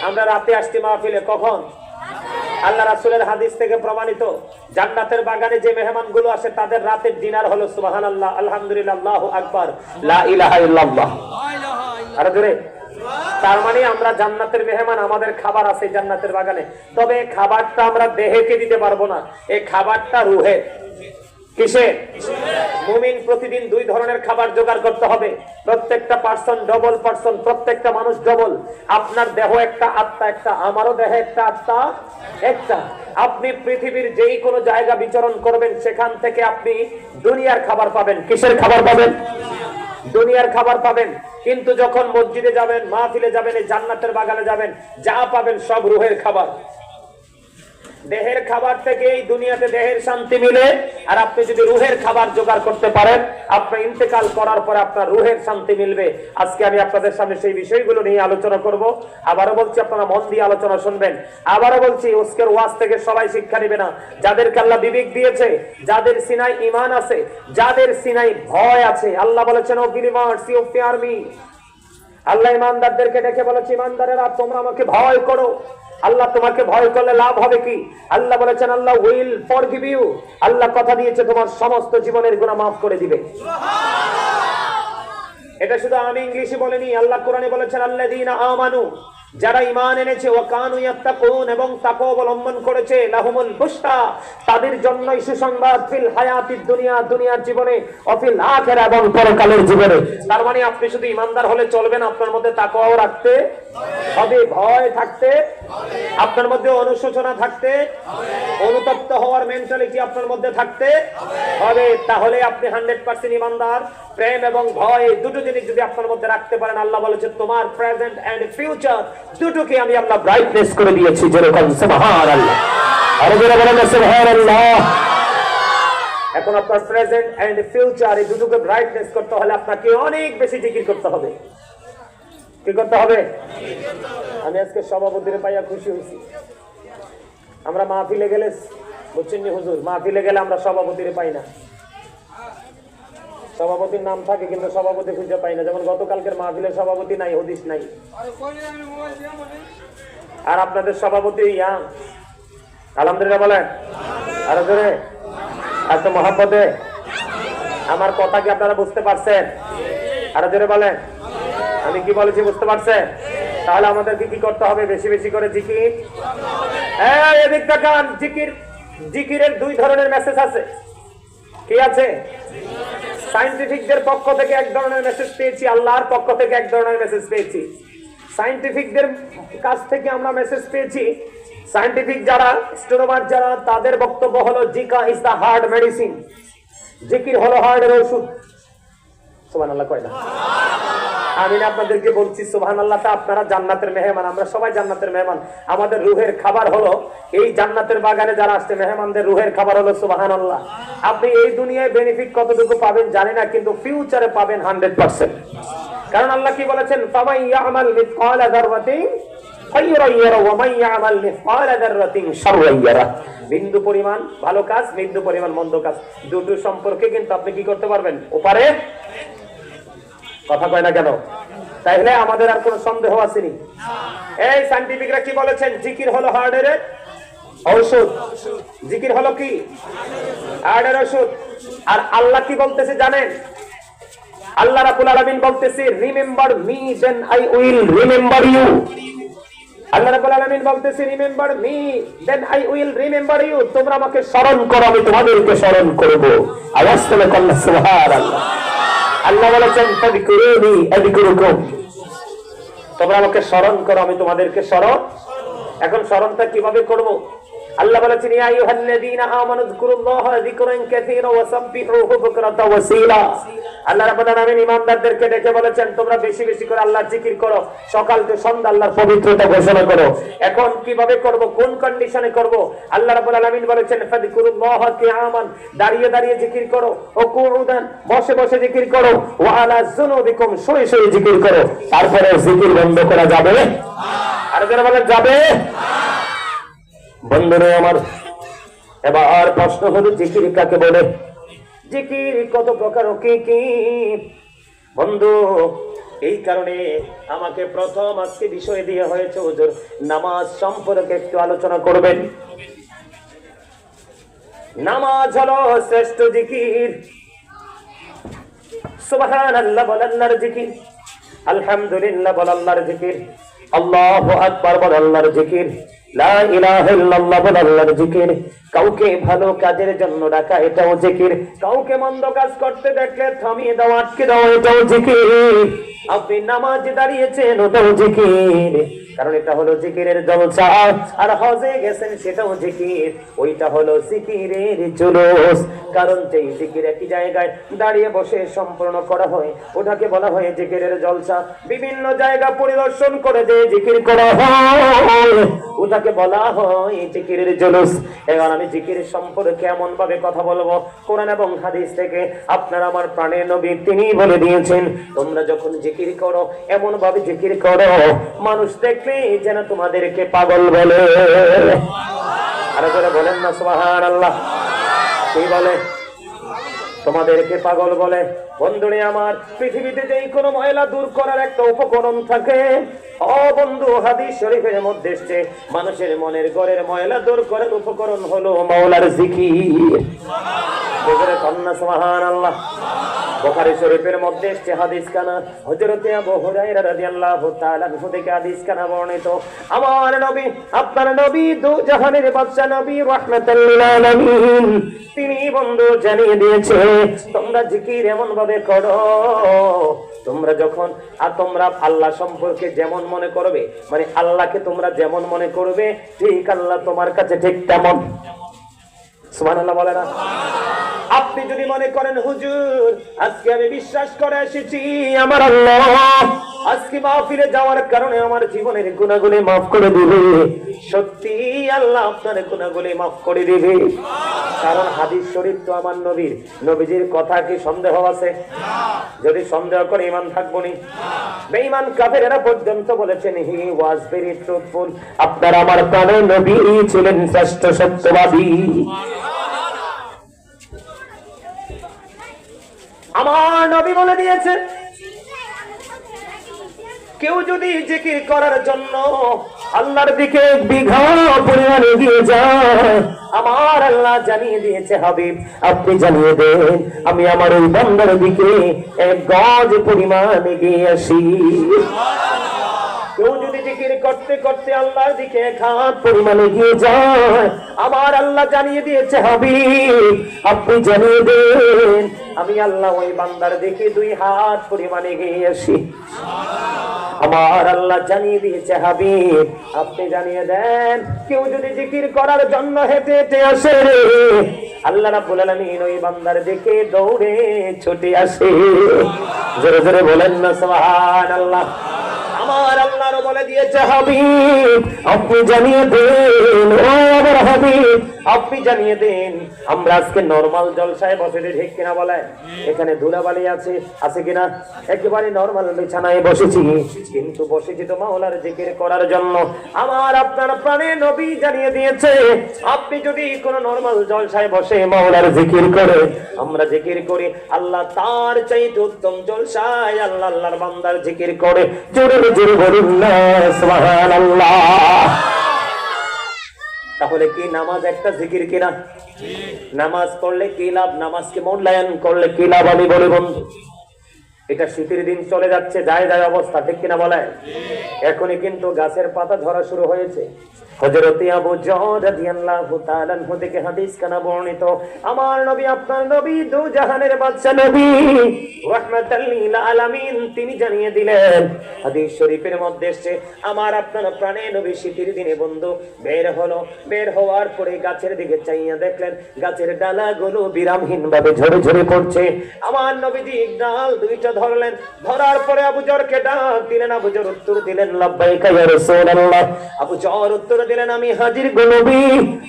Speaker 1: আমরা রাতে আসছি মাহফিলে, কখন? আল্লাহ রাসূলের হাদিস থেকে প্রমাণিত, জান্নাতের বাগানে যে মেহমানগুলো আসে তাদের রাতের ডিনার হলো সুবহানাল্লাহ, আলহামদুলিল্লাহ, আল্লাহু আকবার, লা ইলাহা ইল্লাল্লাহ। আরে জোরে। তার মানে আমরা জান্নাতের মেহমান, আমাদের খাবার আছে জান্নাতের বাগানে। তবে খাবারটা আমরা দেহকে দিতে পারবো না, এই খাবারটা রুহে। কিসে? মুমিন প্রতিদিন 2 ধরনের খাবার জোগাড় করতে হবে। প্রত্যেকটা পার্সন ডবল পার্সন, প্রত্যেকটা মানুষ ডবল। আপনার দেহ একটা, আত্মা একটা, আমারও দেহ একটা, আত্মা একটা। আপনি পৃথিবীর যেই কোনো জায়গা বিচরণ করবেন, সেখান থেকে আপনি দুনিয়ার খাবার পাবেন। কিসের খাবার পাবেন? দুনিয়ার খাবার পাবেন। কিন্তু যখন মসজিদে যাবেন, মাহফিলে যাবেন, এই জান্নাতের বাগানে যাবেন, যা পাবেন সব রুহের খাবার। দেহের খাবার থেকে এই দুনিয়াতে দেহের শান্তি মিলে। আর আপনি যদি রুহের খাবার জোগাড় করতে পারেন, আপনার ইন্তেকাল করার পরে আপনার রুহের শান্তি মিলবে। আজকে আমি আপনাদের সামনে সেই বিষয়গুলো নিয়ে আলোচনা করব। আবারও বলছি, আপনারা মন দিয়ে আলোচনা শুনবেন। আবারও বলছি, আজকের ওয়াজ থেকে সবাই শিক্ষা নেবে না। যাদেরকে আল্লাহ বিবেক দিয়েছে, যাদের সিনায় ঈমান আছে, যাদের সিনায় ভয় আছে, আল্লাহ বলেছেন, O believers, you fear me. আল্লাহ ঈমানদারদেরকে ডেকে বলেছে, ঈমানদারেরা তোমরা আমাকে ভয় করো। আল্লাহ তোমাকে ভয় করলে লাভ হবে কি? আল্লাহ বলেছেন, আল্লাহ উইল ফরগিভ ইউ। আল্লাহ কথা দিয়েছে তোমার সমস্ত জীবনের গুনাহ মাফ করে দিবে। এটা শুধু আমি ইংলিশে বলিনি, আল্লাহ কোরআনে বলেছেন, আল্লাযীনা আমানু, যারা ঈমান এনেছে, ওয়া কানু ইয়াত্তাকুন, এবং তাকওয়া অবলম্বন করেছে, লাহুমুল বুশরা, তাদের জন্যই সুসংবাদ, ফিল হায়াতিদ দুনিয়া, দুনিয়ার জীবনে, ও ফিল আখিরা, এবং পরকালের জীবনে। তার মানে আপনি শুধু ঈমানদার হলে চলবে না, আপনার মধ্যে তাকওয়াও রাখতে হবে, ভয় থাকতে, আপনার মধ্যে অনুশোচনা থাকতে, অনুতপ্ত হওয়ার মেন্টালিটি আপনার মধ্যে থাকতে হবে। তাহলে আপনি 100% ঈমানদার। প্রেম এবং ভয়, দুটো জিনিস যদি আপনার মধ্যে রাখতে পারেন, আল্লাহ বলেছে তোমার প্রেজেন্ট এন্ড ফিউচার দুটোকে আমি আল্লাহ ব্রাইটনেস করে দিয়েছি। যেরকম সুবহানাল্লাহ, আরো জোরে বলেন সুবহানাল্লাহ। এখন আপনার প্রেজেন্ট এন্ড ফিউচার এই দুটোকে ব্রাইটনেস করতে হলে আপনাকে অনেক বেশি জিকির করতে হবে। কি করতে হবে? আমি আজকে সভাপতির পাইয়া খুশি হয়েছি। আমরা মাহফিলে গেলে, বুঝছেন নি হুজুর, মাহফিলে গেলে আমরা সভাপতির পাই না। সভাপতির নাম থাকে কিন্তু সভাপতি খুঁজে পাই না। যেমন গতকালকের মাহফিলের সভাপতি নাই, হদিস নাই। আর আপনাদের সভাপতি ইয়াং, আলহামদুলিল্লাহ বলেন। আর জোরে, এত মহব্বতে আমার কথা কি আপনারা বুঝতে পারছেন? আর জোরে বলেন, আমি কি বলেছি বুঝতে পারছেন? তাহলে আমাদেরকে কি করতে হবে? বেশি বেশি করে জিকির। এদিক তাকান। জিকির, জিকিরের 2 ধরনের মেসেজ আছে। কি আছে? সায়েন্টিফিকদের পক্ষ থেকে এক ধরনের মেসেজ পেয়েছি, আল্লাহর পক্ষ থেকে এক ধরনের মেসেজ পেয়েছি। সায়েন্টিফিকদের কাছ থেকে আমরা মেসেজ পেয়েছি, সায়েন্টিফিক যারা, স্টোনোমার যারা, তাদের বক্তব্য হলো Zika is the heart medicine. জিকির হলো হার্টের ওষুধ। সুবহানাল্লাহ কয় না? আমি না আপনাদেরকে বলছি সুবহানাল্লাহ। তা আপনারা জান্নাতের মেহমান, আমরা সবাই জান্নাতের মেহমান। আমাদের রুহের খাবার হলো এই জান্নাতের বাগানে যারা আসছে, মেহমানদের রুহের খাবার হলো সুবহানাল্লাহ। আপনি এই দুনিয়ায় বেনিফিট কতটুকু পাবেন জানি না, কিন্তু ফিউচারে পাবেন 100%। কারণ আল্লাহ কি বলেছেন, ফামান ইয়ামাল মিসকালা যাররাতিন খায়রান ইয়ারা ওয়া মান ইয়ামাল মিসকালা যাররাতিন শাররান ইয়ারা। বিন্দু পরিমাণ ভালো কাজ, বিন্দু পরিমাণ মন্দ কাজ, দুটো সম্পর্কে কিন্তু আপনি কি করতে পারবেন? ওপারে। কথা কয় না কেন? তাইলে আমাদের আর কোনো সন্দেহ আসেনি। এই সায়েন্টিফিকরা কি বলেছেন? জিকির হলো হার্টের ঔষধ। জিকির হলো কি? হার্টের ওষুধ। আর আল্লাহ কি বলতেছে জানেন? আল্লাহ রাব্বুল আলামিন বলতেছে remember me then I will remember you. আল্লাহ রাব্বুল আলামিন বলতেছে remember me then I will remember you. তোমরা আমাকে স্মরণ করো, আমি তোমাদেরকে স্মরণ করব। আওয়াজ তুলে বলুন সুবহানাল্লাহ। আল্লাহ বলেছেন ফাযকুরুনি আযকুরুকুম, তোমরা আমাকে স্মরণ করো, আমি তোমাদেরকে স্মরণ। এখন স্মরণটা কিভাবে করব? আল্লাহ বলেছেন ইয়া আইয়ুহাল্লাযীনা আমানু যকুরুল্লাহা যিকরান কাসীরা ওয়া সাব্বিহুহু বুকরাতাও ওয়া আসীলা। আল্লাহ রাব্বুল আলামিন ঈমানদারদেরকে ডেকে বলেছেন তোমরা বেশি বেশি করে আল্লাহর জিকির করো, সকাল থেকে সন্ধ্যা আল্লাহর পবিত্রতা ঘোষণা করো। এখন কিভাবে করব, কোন কন্ডিশনে করব? আল্লাহ রাব্বুল আলামিন বলেছেন ফাযকুরুল্লাহা কিয়ামান, দাঁড়িয়ে দাঁড়িয়ে জিকির করো, ও কুউদান, বসে বসে জিকির করো, ওয়া আলা যুনুবিকুম, শুয়ে শুয়ে জিকির করো। তারপরে জিকির বন্ধ করা যাবে? আর যারা বলে যাবে? বন্ধুরা আমার, এবার প্রশ্ন হলো জিকির কাকে বলে? জিকির কত প্রকার ও কি কি? বন্ধু, এই কারণে আমাকে প্রথম আজকে বিষয় দিয়ে হয়েছে হুজুর নামাজ সম্পর্কে একটু আলোচনা করবেন। নামাজ হলো শ্রেষ্ঠ জিকির। সুবহানাল্লাহ বল আল্লাহর জিকির, আলহামদুলিল্লাহ বল আল্লাহর জিকির, আল্লাহু আকবার বল আল্লাহর জিকির, লা ইলাহা ইল্লাল্লাহ বল আল্লাহর জিকির। কাউকে ভালো কাজের জন্য ডাকা, এটাও জিকির। কাউকে মন্দ কাজ করতে দেখলে থামিয়ে দাও, আটকে দাও, এটাও জিকির। আপনি নামাজে দাঁড়িয়েছেন, ওটাও জিকির, কারণ এটা হলো জিকিরের জলসা। আর হজে গেছেন, সেটাও জিকির, ওইটা হলো জিকিরের জুলুস। কারণ যেই জিকির একই জায়গায় দাঁড়িয়ে বসে সম্পূর্ণ করা হয়, ওটাকে বলা হয় জিকিরের জলসা। বিভিন্ন জায়গা পরিদর্শন করে যে জিকির করা হয়, ওটাকে বলা হয় জিকিরের জুলুস। এবার আমি জিকিরের সম্পর্কে এমন ভাবে কথা বলবো, কোরআন এবং হাদিস থেকে আপনার আমার প্রাণের নবী তিনি বলে দিয়েছেন তোমরা যখন জিকির করো এমন ভাবে জিকির করো মানুষ দেখলে যেন তোমাদেরকে পাগল বলে। আর যারা বলেন না সুবহানাল্লাহ, কি বলে? তোমাদেরকে পাগল বলে। বন্ধুরে আমার, পৃথিবীতে যেই কোনো ময়লা দূর করার একটা উপকরণ থাকে, ও বন্ধু, হাদিস শরীফের মধ্যে এসেছে মানুষের মনের ঘরের ময়লা দূর করার উপকরণ হলো মাওলার জিকির। বলে কন্না সুবহানাল্লাহ। বুখারী শরীফের মধ্যে এসেছে হাদিস কানা, হযরত আবু হুরায়রা রাদিয়াল্লাহু তাআলা আনহু থেকে হাদিস কানা বর্ণিত। আমার নবী, আপনার নবী, দু জাহানের বাদশা নবী রাহমাতুল লিল আলামিন, তিনি বন্ধু জানিয়ে দিয়েছে তোমরা জিকির এমন ভাবে করো, তোমরা যখন তোমরা আল্লাহ সম্পর্কে যেমন মনে করবে, মানে আল্লাহকে তোমরা যেমন মনে করবে ঠিক আল্লাহ তোমার কাছে ঠিক তেমন। সুবহানাল্লাহ বলে না? আপনি যদি মনে করেন হুজুর আজকে আমি বিশ্বাস করে এসেছি আমার আল্লাহ আজকে মাহফিলে যাওয়ার কারণে আমার জীবনের গুনাহগুলো মাফ করে দিবে, সত্যি আল্লাহ আপনার গুনাহগুলো মাফ করে দিবে। কারণ হাদিস শরীফ তো আমার নবীর, নবীজির কথা কি সন্দেহ আছে? যদি সন্দেহ করে ঈমান থাকবো নি? বেঈমান কাফেরেরা পর্যন্ত বলেছেন হি ওয়াজ ভেরি ট্রুথফুল, আপনার আমার প্রাণের নবী ছিলেন শ্রেষ্ঠ সত্যবাদী। আমার নবী বলে দিয়েছেন কেউ যদি জিকির করার জন্য আল্লাহর দিকে বিঘা পরিমাণ এগিয়ে যায়, আমার আল্লাহ জানিয়ে দিয়েছে হাবিব আপনি জানিয়ে দেন আমি আমার ওই বান্দার দিকে এক গজ পরিমাণ এগিয়ে আসি। কেউ যদি জিকির করতে করতে আল্লাহর দিকে এক হাত পরিমাণ এগিয়ে যায়, আমার আল্লাহ জানিয়ে দিয়েছে হাবিব আপনি জানিয়ে দেন আমি আল্লাহ ওই বান্দার দিকে 2 হাত পরিমাণ এগিয়ে আসি। আমার আল্লাহ জানিয়ে দিয়েছে হাবিব আপনি জানিয়ে দেন কেউ যদি জিকির করার জন্য হেঁটে হেঁটে আসে, আল্লাহ রাব্বুল আলামিন ওই বান্দার দিকে দৌড়ে ছুটে আসে। জোরে জোরে বলেন না সুবহানাল্লাহ। আমার আল্লাহর বলে দিয়েছে হাবিব আপনি জানিয়ে দেন, ও আমার হাবিব আপনি জানিয়ে দেন আমরা আজকে নরমাল জলসায় বসেছি, ঠিক কিনা বলেন? এখানে ধুলাবালি আছে, আছে কিনা? একেবারে নরমাল বিছানায় বসেছি, কিন্তু বসেছি তো মাওলার জিকির করার জন্য। আমার আপনার প্রাণে নবী জানিয়ে দিয়েছে আপনি যদি কোন নরমাল জলসায় বসে মাওলার জিকির করে, আমরা জিকির করি, আল্লাহ তার চাইতে উত্তম জলসায় আল্লাহ আল্লাহর বান্দার জিকির করে। জোরে জোরে বলুন না সুবহানাল্লাহ। তাহলে কি নামাজ একটা জিকির কিনা? নামাজ পড়লে কি লাভ? নামাজকে মূল্যায়ন করলে কি লাভ? আমি বলি বন্ধু এটা শীতের দিন চলে যাচ্ছে, যায় যায় অবস্থা, ঠিক কিনা বলেন? এখনই কিন্তু গাছের পাতা ঝরা শুরু হয়েছে। হযরত আবু যর রাদিয়াল্লাহু তাআলা আনহু থেকে হাদিস কানা বর্ণিত, আমার নবী, আপনার নবী, দু জাহানের বাদশা নবী রাহমাতাল লিল আলামিন, তিনি জানিয়ে দিলেন, হাদিস শরীফের মধ্যে এসেছে, আমার আপনার প্রাণে নবী শীতের দিনে বন্ধু বের হলো। বের হওয়ার পরে গাছের দিকে চাইয়া দেখলেন গাছের ডালাগুলো বিরামহীন ভাবে ঝরে ঝরে পড়ছে। আমার নবীজি ডাল দুইটা ধরলেন, ধরার পরে আবু যরকে ডাক দিলেন। আবু যর উত্তর দিলেন, লাব্বাইকা ইয়া রাসূলুল্লাহ। আবু যর উত্তর দিলেন, আমি হাজির গো নবী।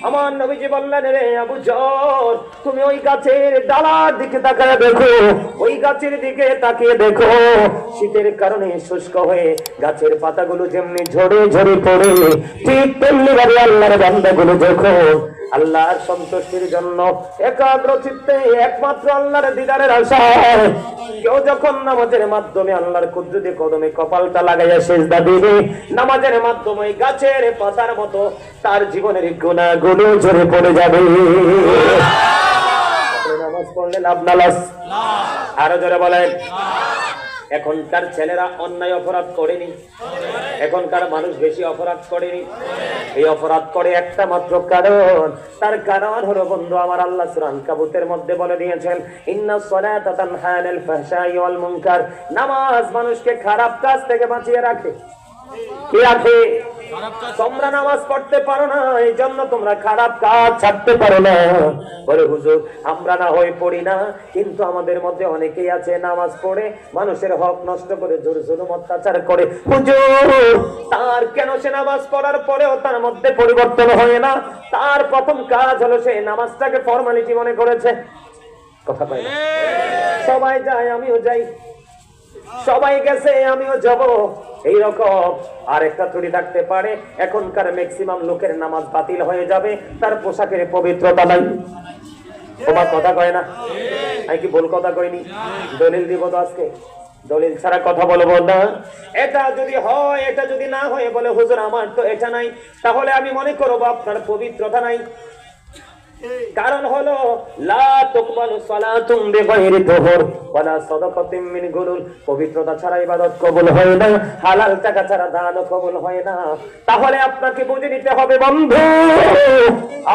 Speaker 1: আমার নবীজি বললেন, রে আবু যর, তুমি ওই গাছের ডালার দিকে তাকিয়ে দেখো, ওই গাছের দিকে তাকিয়ে দেখো, শীতের কারণে শুষ্ক হয়ে গাছের পাতাগুলো যেমনি ঝরে ঝরে পড়ে, ঠিক তেমনি ভাবে আল্লাহর বান্দাগুলো যখন আল্লাহর সন্তুষ্টির জন্য একাগ্র চিত্তে একমাত্র আল্লাহর দিদারের আশায় কেউ যখন নামাজের মাধ্যমে আল্লাহর কুদরতি কদমে কপালটা লাগাইয়া সিজদা দিবে, নামাজের মাধ্যমে গাছের পাতার মতো তার জীবনের গুনাহগুলো ঝরে পড়ে যাবে। নামাজ পড়লে লাভ না লস? আরো জোরে বলেন। এখনকার ছেলেরা অন্যায় অপরাধ করেনি, এখনকার মানুষ বেশি অপরাধ করেনি। এই অপরাধ করে একটা মাত্র কারণ, তার কারণ হলো বন্ধু আমার আল্লাহ সূরা আনকাবুতের মধ্যে বলে দিয়েছেন, ইন্নাস সালাতা তানহা আনিল ফাহশাই ওয়াল মুনকার, নামাজ মানুষকে খারাপ কাজ থেকে বাঁচিয়ে রাখে। কি রাখে? তোমরা নামাজ পড়তে পারো না, এই জন্য তোমরা খারাপ কাজ ছাড়তে পারো না। বলে হুজুর, আমরা না হয় পড়ি না, কিন্তু আমাদের মধ্যে অনেকেই আছে নামাজ পড়ে মানুষের হক নষ্ট করে, জোর জুলুম অত্যাচার করে। হুজুর, তার কেন সে নামাজ পড়ার পরেও তার মধ্যে পরিবর্তন হয় না? তার প্রথম কাজ হলো সে নামাজটাকে ফর্মালিটি মনে করেছে। কথা পাই না? সবাই যায় আমিও যাই, সবাই গেছে আমিও যাব, এইরকম আর একটা ত্রুটি থাকতে পারে। এখনকার ম্যাক্সিমাম লোকের নামাজ বাতিল হয়ে যাবে, তার পোশাকের পবিত্রতা নাই। তোমার কথা কয় না? আমি কি ভুল কথা কইনি? দলিল দিব তো আজকে, দলিল ছাড়া কথা বলবো না। এটা যদি হয়, এটা যদি না হয়, বলে হুজুর আমার তো এটা নাই, তাহলে আমি মনে করবো আপনার পবিত্রতা নাই। কারণ হলো লা তুকবালু সালাতুন বিগাইরি তুহুর ওয়ালা সাদাকাতুম মিন গুলুল, পবিত্রতা ছাড়া ইবাদত কবুল হয় না, হালাল টাকা ছাড়া দানও কবুল হয় না। তাহলে আপনাকে বুঝে নিতে হবে বন্ধু,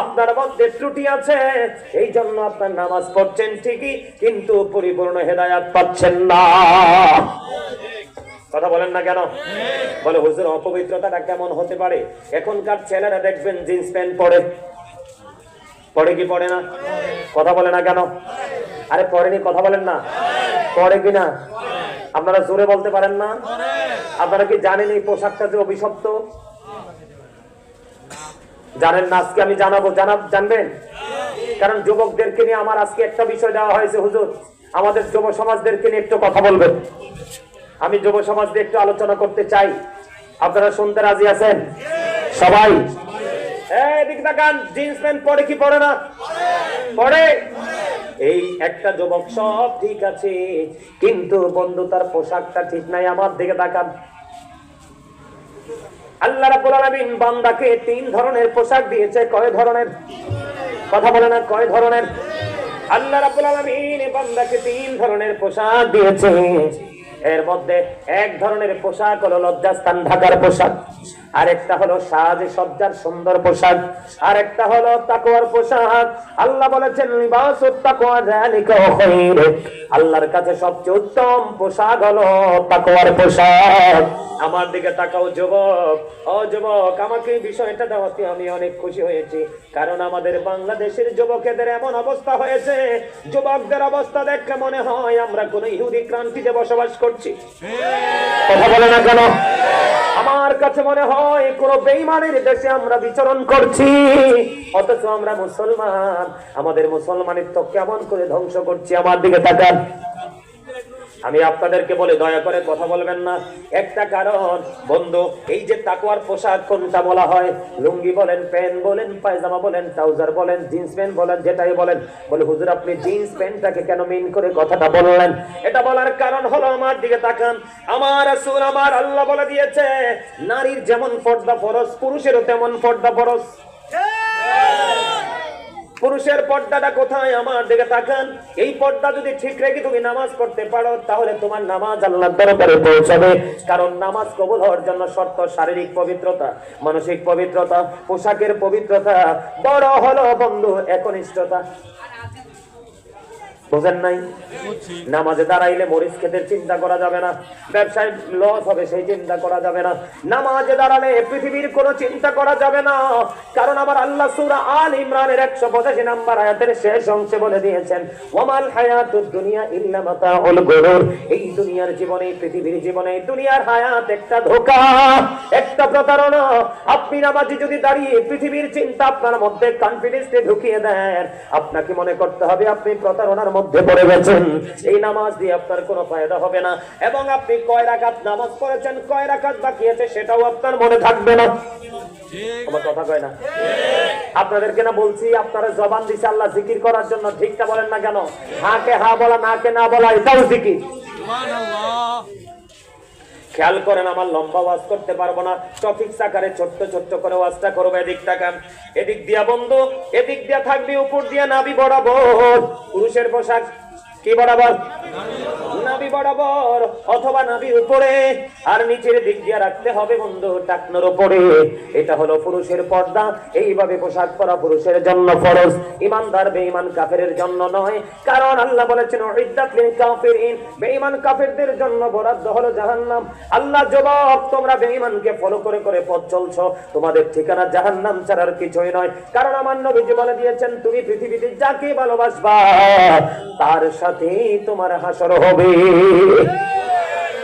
Speaker 1: আপনার মধ্যে ত্রুটি আছে, এই জন্য আপনার নামাজ পড়ছেন ঠিকই, কিন্তু পরিপূর্ণ হেদায়েত পাচ্ছেন না। কথা বলেন না কেন? বলে হুজুর অপবিত্রতাটা কেমন হতে পারে? এখনকার ছেলেরা দেখবেন জিন্স প্যান্ট পরে, পড়ে কি পড়ে না? কথা বলে না কেন? আরে পড়েনি, কথা বলেন না, পড়ে কিনা? আপনারা জোরে বলতে পারেন না? আপনারা কি জানেন এই পোশাকটা যে অভিশপ্ত? জানেন না? আজকে আমি জানাবো, জানবেন? কারণ যুবকদেরকে নিয়ে আমার আজকে একটা বিষয় দেওয়া হয়েছে, হুজুর আমাদের যুব সমাজদেরকে নিয়ে একটু কথা বলবেন। আমি যুব সমাজ নিয়ে একটু আলোচনা করতে চাই, আপনারা শুনতে রাজি আছেন? সবাই জিন্স প্যান্ট পরে কি পরে না? পরে। এই একটা যুবক সব ঠিক আছে, কিন্তু বন্ধু তার পোশাকটা ঠিক নাই। আমার দিকে তাকান। আল্লাহ রাব্বুল আলামিন বান্দাকে 3 ধরনের পোশাক দিয়েছে। কয় ধরনের? কথা বলে না, কয় ধরনের? আল্লাহ রাব্বুল আলামিন বান্দাকে 3 ধরনের পোশাক দিয়েছে। এর মধ্যে এক ধরনের পোশাক হলো লজ্জাস্থান ঢাকার পোশাক, আরেকটা হলো সাজ সজ্জার সুন্দর পোশাক, আরেকটা হলো তাকওয়ার পোশাক। আল্লাহ বলেছেন লিবাসুত তাকওয়া যালিকা খায়র, আল্লাহর কাছে সবচেয়ে উত্তম পোশাক হলো তাকওয়ার পোশাক। আমার দিকে তাকাও যুবক, ও যুবক, আমাকে এই বিষয়টা দেওয়াতে আমি অনেক খুশি হয়েছি, কারণ আমাদের বাংলাদেশের যুবকদের এমন অবস্থা হয়েছে, যুবকদের অবস্থা দেখলে মনে হয় আমরা কোন ইহুদি ক্রান্তিতে বসবাস করছি। কথা বলে না কেন? আমার কাছে মনে হয় কোন বেঈমানের দেশে আমরা বিচরণ করছি, অথচ আমরা মুসলমান। আমাদের মুসলমানের তো কেমন করে ধ্বংস করছি। আমার দিকে তাকান। আমি আপনাদেরকে বলে দয়া করে কথা বলবেন না। একটা কারণ বন্ধু, এই যে তাকওয়ার পোশাক কোনটা বলা হয়, লুঙ্গি বলেন, প্যান্ট বলেন, পায়জামা বলেন, ট্রাউজার বলেন, জিন্স প্যান্ট বলেন, যেটাই বলেন, বলে হুজুর আপনি জিন্স প্যান্টটাকে কেন মেইন করে কথাটা বললেন? এটা বলার কারণ হলো, আমার দিকে তাকান, আমার রাসূল, আমার আল্লাহ বলে দিয়েছে, নারীর যেমন পর্দা ফরজ, পুরুষেরও তেমন পর্দা ফরজ। পুরুষ পুরুষের পর্দাটা কোথায়? আমার দিকে তাকান। এই পর্দা যদি ঠিক রেখে তুমি নামাজ পড়তে পারো, তাহলে তোমার নামাজ আল্লাহর দরবারে পৌঁছাবে। কারণ নামাজ কবুল হওয়ার জন্য শর্ত শারীরিক পবিত্রতা, মানসিক পবিত্রতা, পোশাকের পবিত্রতা, বড় হলো বন্ধু একনিষ্ঠতা। বুঝেন নাই? নামাজে দাঁড়াইলে মরিচ খেতে চিন্তা করা যাবে না, ব্যবসায় লস হবে সেই চিন্তা করা যাবে না। নামাজে দাঁড়ালে পৃথিবীর কোনো চিন্তা করা যাবে না। কারণ আমার আল্লাহ সূরা আল ইমরানের 185 নম্বর আয়াতের শেষ অংশে বলে দিয়েছেন, ওয়ামাল হায়াতুদ দুনিয়া ইল্লা মাতাউল গুরুর। এই দুনিয়ার জীবনে, পৃথিবীর জীবনে, দুনিয়ার হায়াত একটা ধোঁকা, একটা প্রতারণা। আপনি নামাজি যদি দাঁড়িয়ে পৃথিবীর চিন্তা আপনার মধ্যে কনফিডেন্সে ঢুকিয়ে দেন, আপনাকে মনে করতে হবে আপনি প্রতারণার মধ্যে পড়ে গেছেন। এই নামাজ দিয়ে আপনার কোনো ফায়দা হবে না, এবং আপনি কয় রাকাত নামাজ পড়েছেন, কয় রাকাত বাকি আছে, সেটাও আপনার মনে থাকবে না। আমার কথা কয় না? আপনাদেরকে না বলছি, আপনারা জবান দিছে আল্লাহ জিকির করার জন্য, ঠিকটা বলেন না কেন? হাকে হা বলা, নাকে না বলা, এটাও জিকির। খেয়াল করেন, আমার লম্বা ওয়াজ করতে পারবো না, টপিক আকারে ছোট্ট ছোট্ট করে ওয়াজটা করবো। এদিক তাকান, এদিক দিয়া বন্ধু, এদিক দিয়া থাকবি উপর দিয়া নাভি বরাবর। পুরুষের পোশাক কি বরাবর? নাভি বরাবর, অথবা নাভির উপরে, আর নিচের দিক দিয়ে রাখতে হবে বন্ধু টাকনোর উপরে। এটা হলো পুরুষের পর্দা। এইভাবে পোশাক পরা পুরুষের জন্য ফরজ, ইমানদার বেঈমান কাফেরের জন্য নয়। কারণ আল্লাহ বলেছেন, উইদ্দাত লিল কাফিরিন, বেঈমান কাফেরদের জন্য বরাদ্দ হলো জাহান্নাম। আল্লাহ জবাব, তোমরা বেঈমানকে ফলো করে করে পথ চলছো, তোমাদের ঠিকানা জাহান্নাম ছাড়ার কিছুই নয়। কারণ আমার নবীজি বলে দিয়েছেন, তুমি পৃথিবীতে যাকে ভালোবাসবা তার সাথে তোমার হাসর হবে।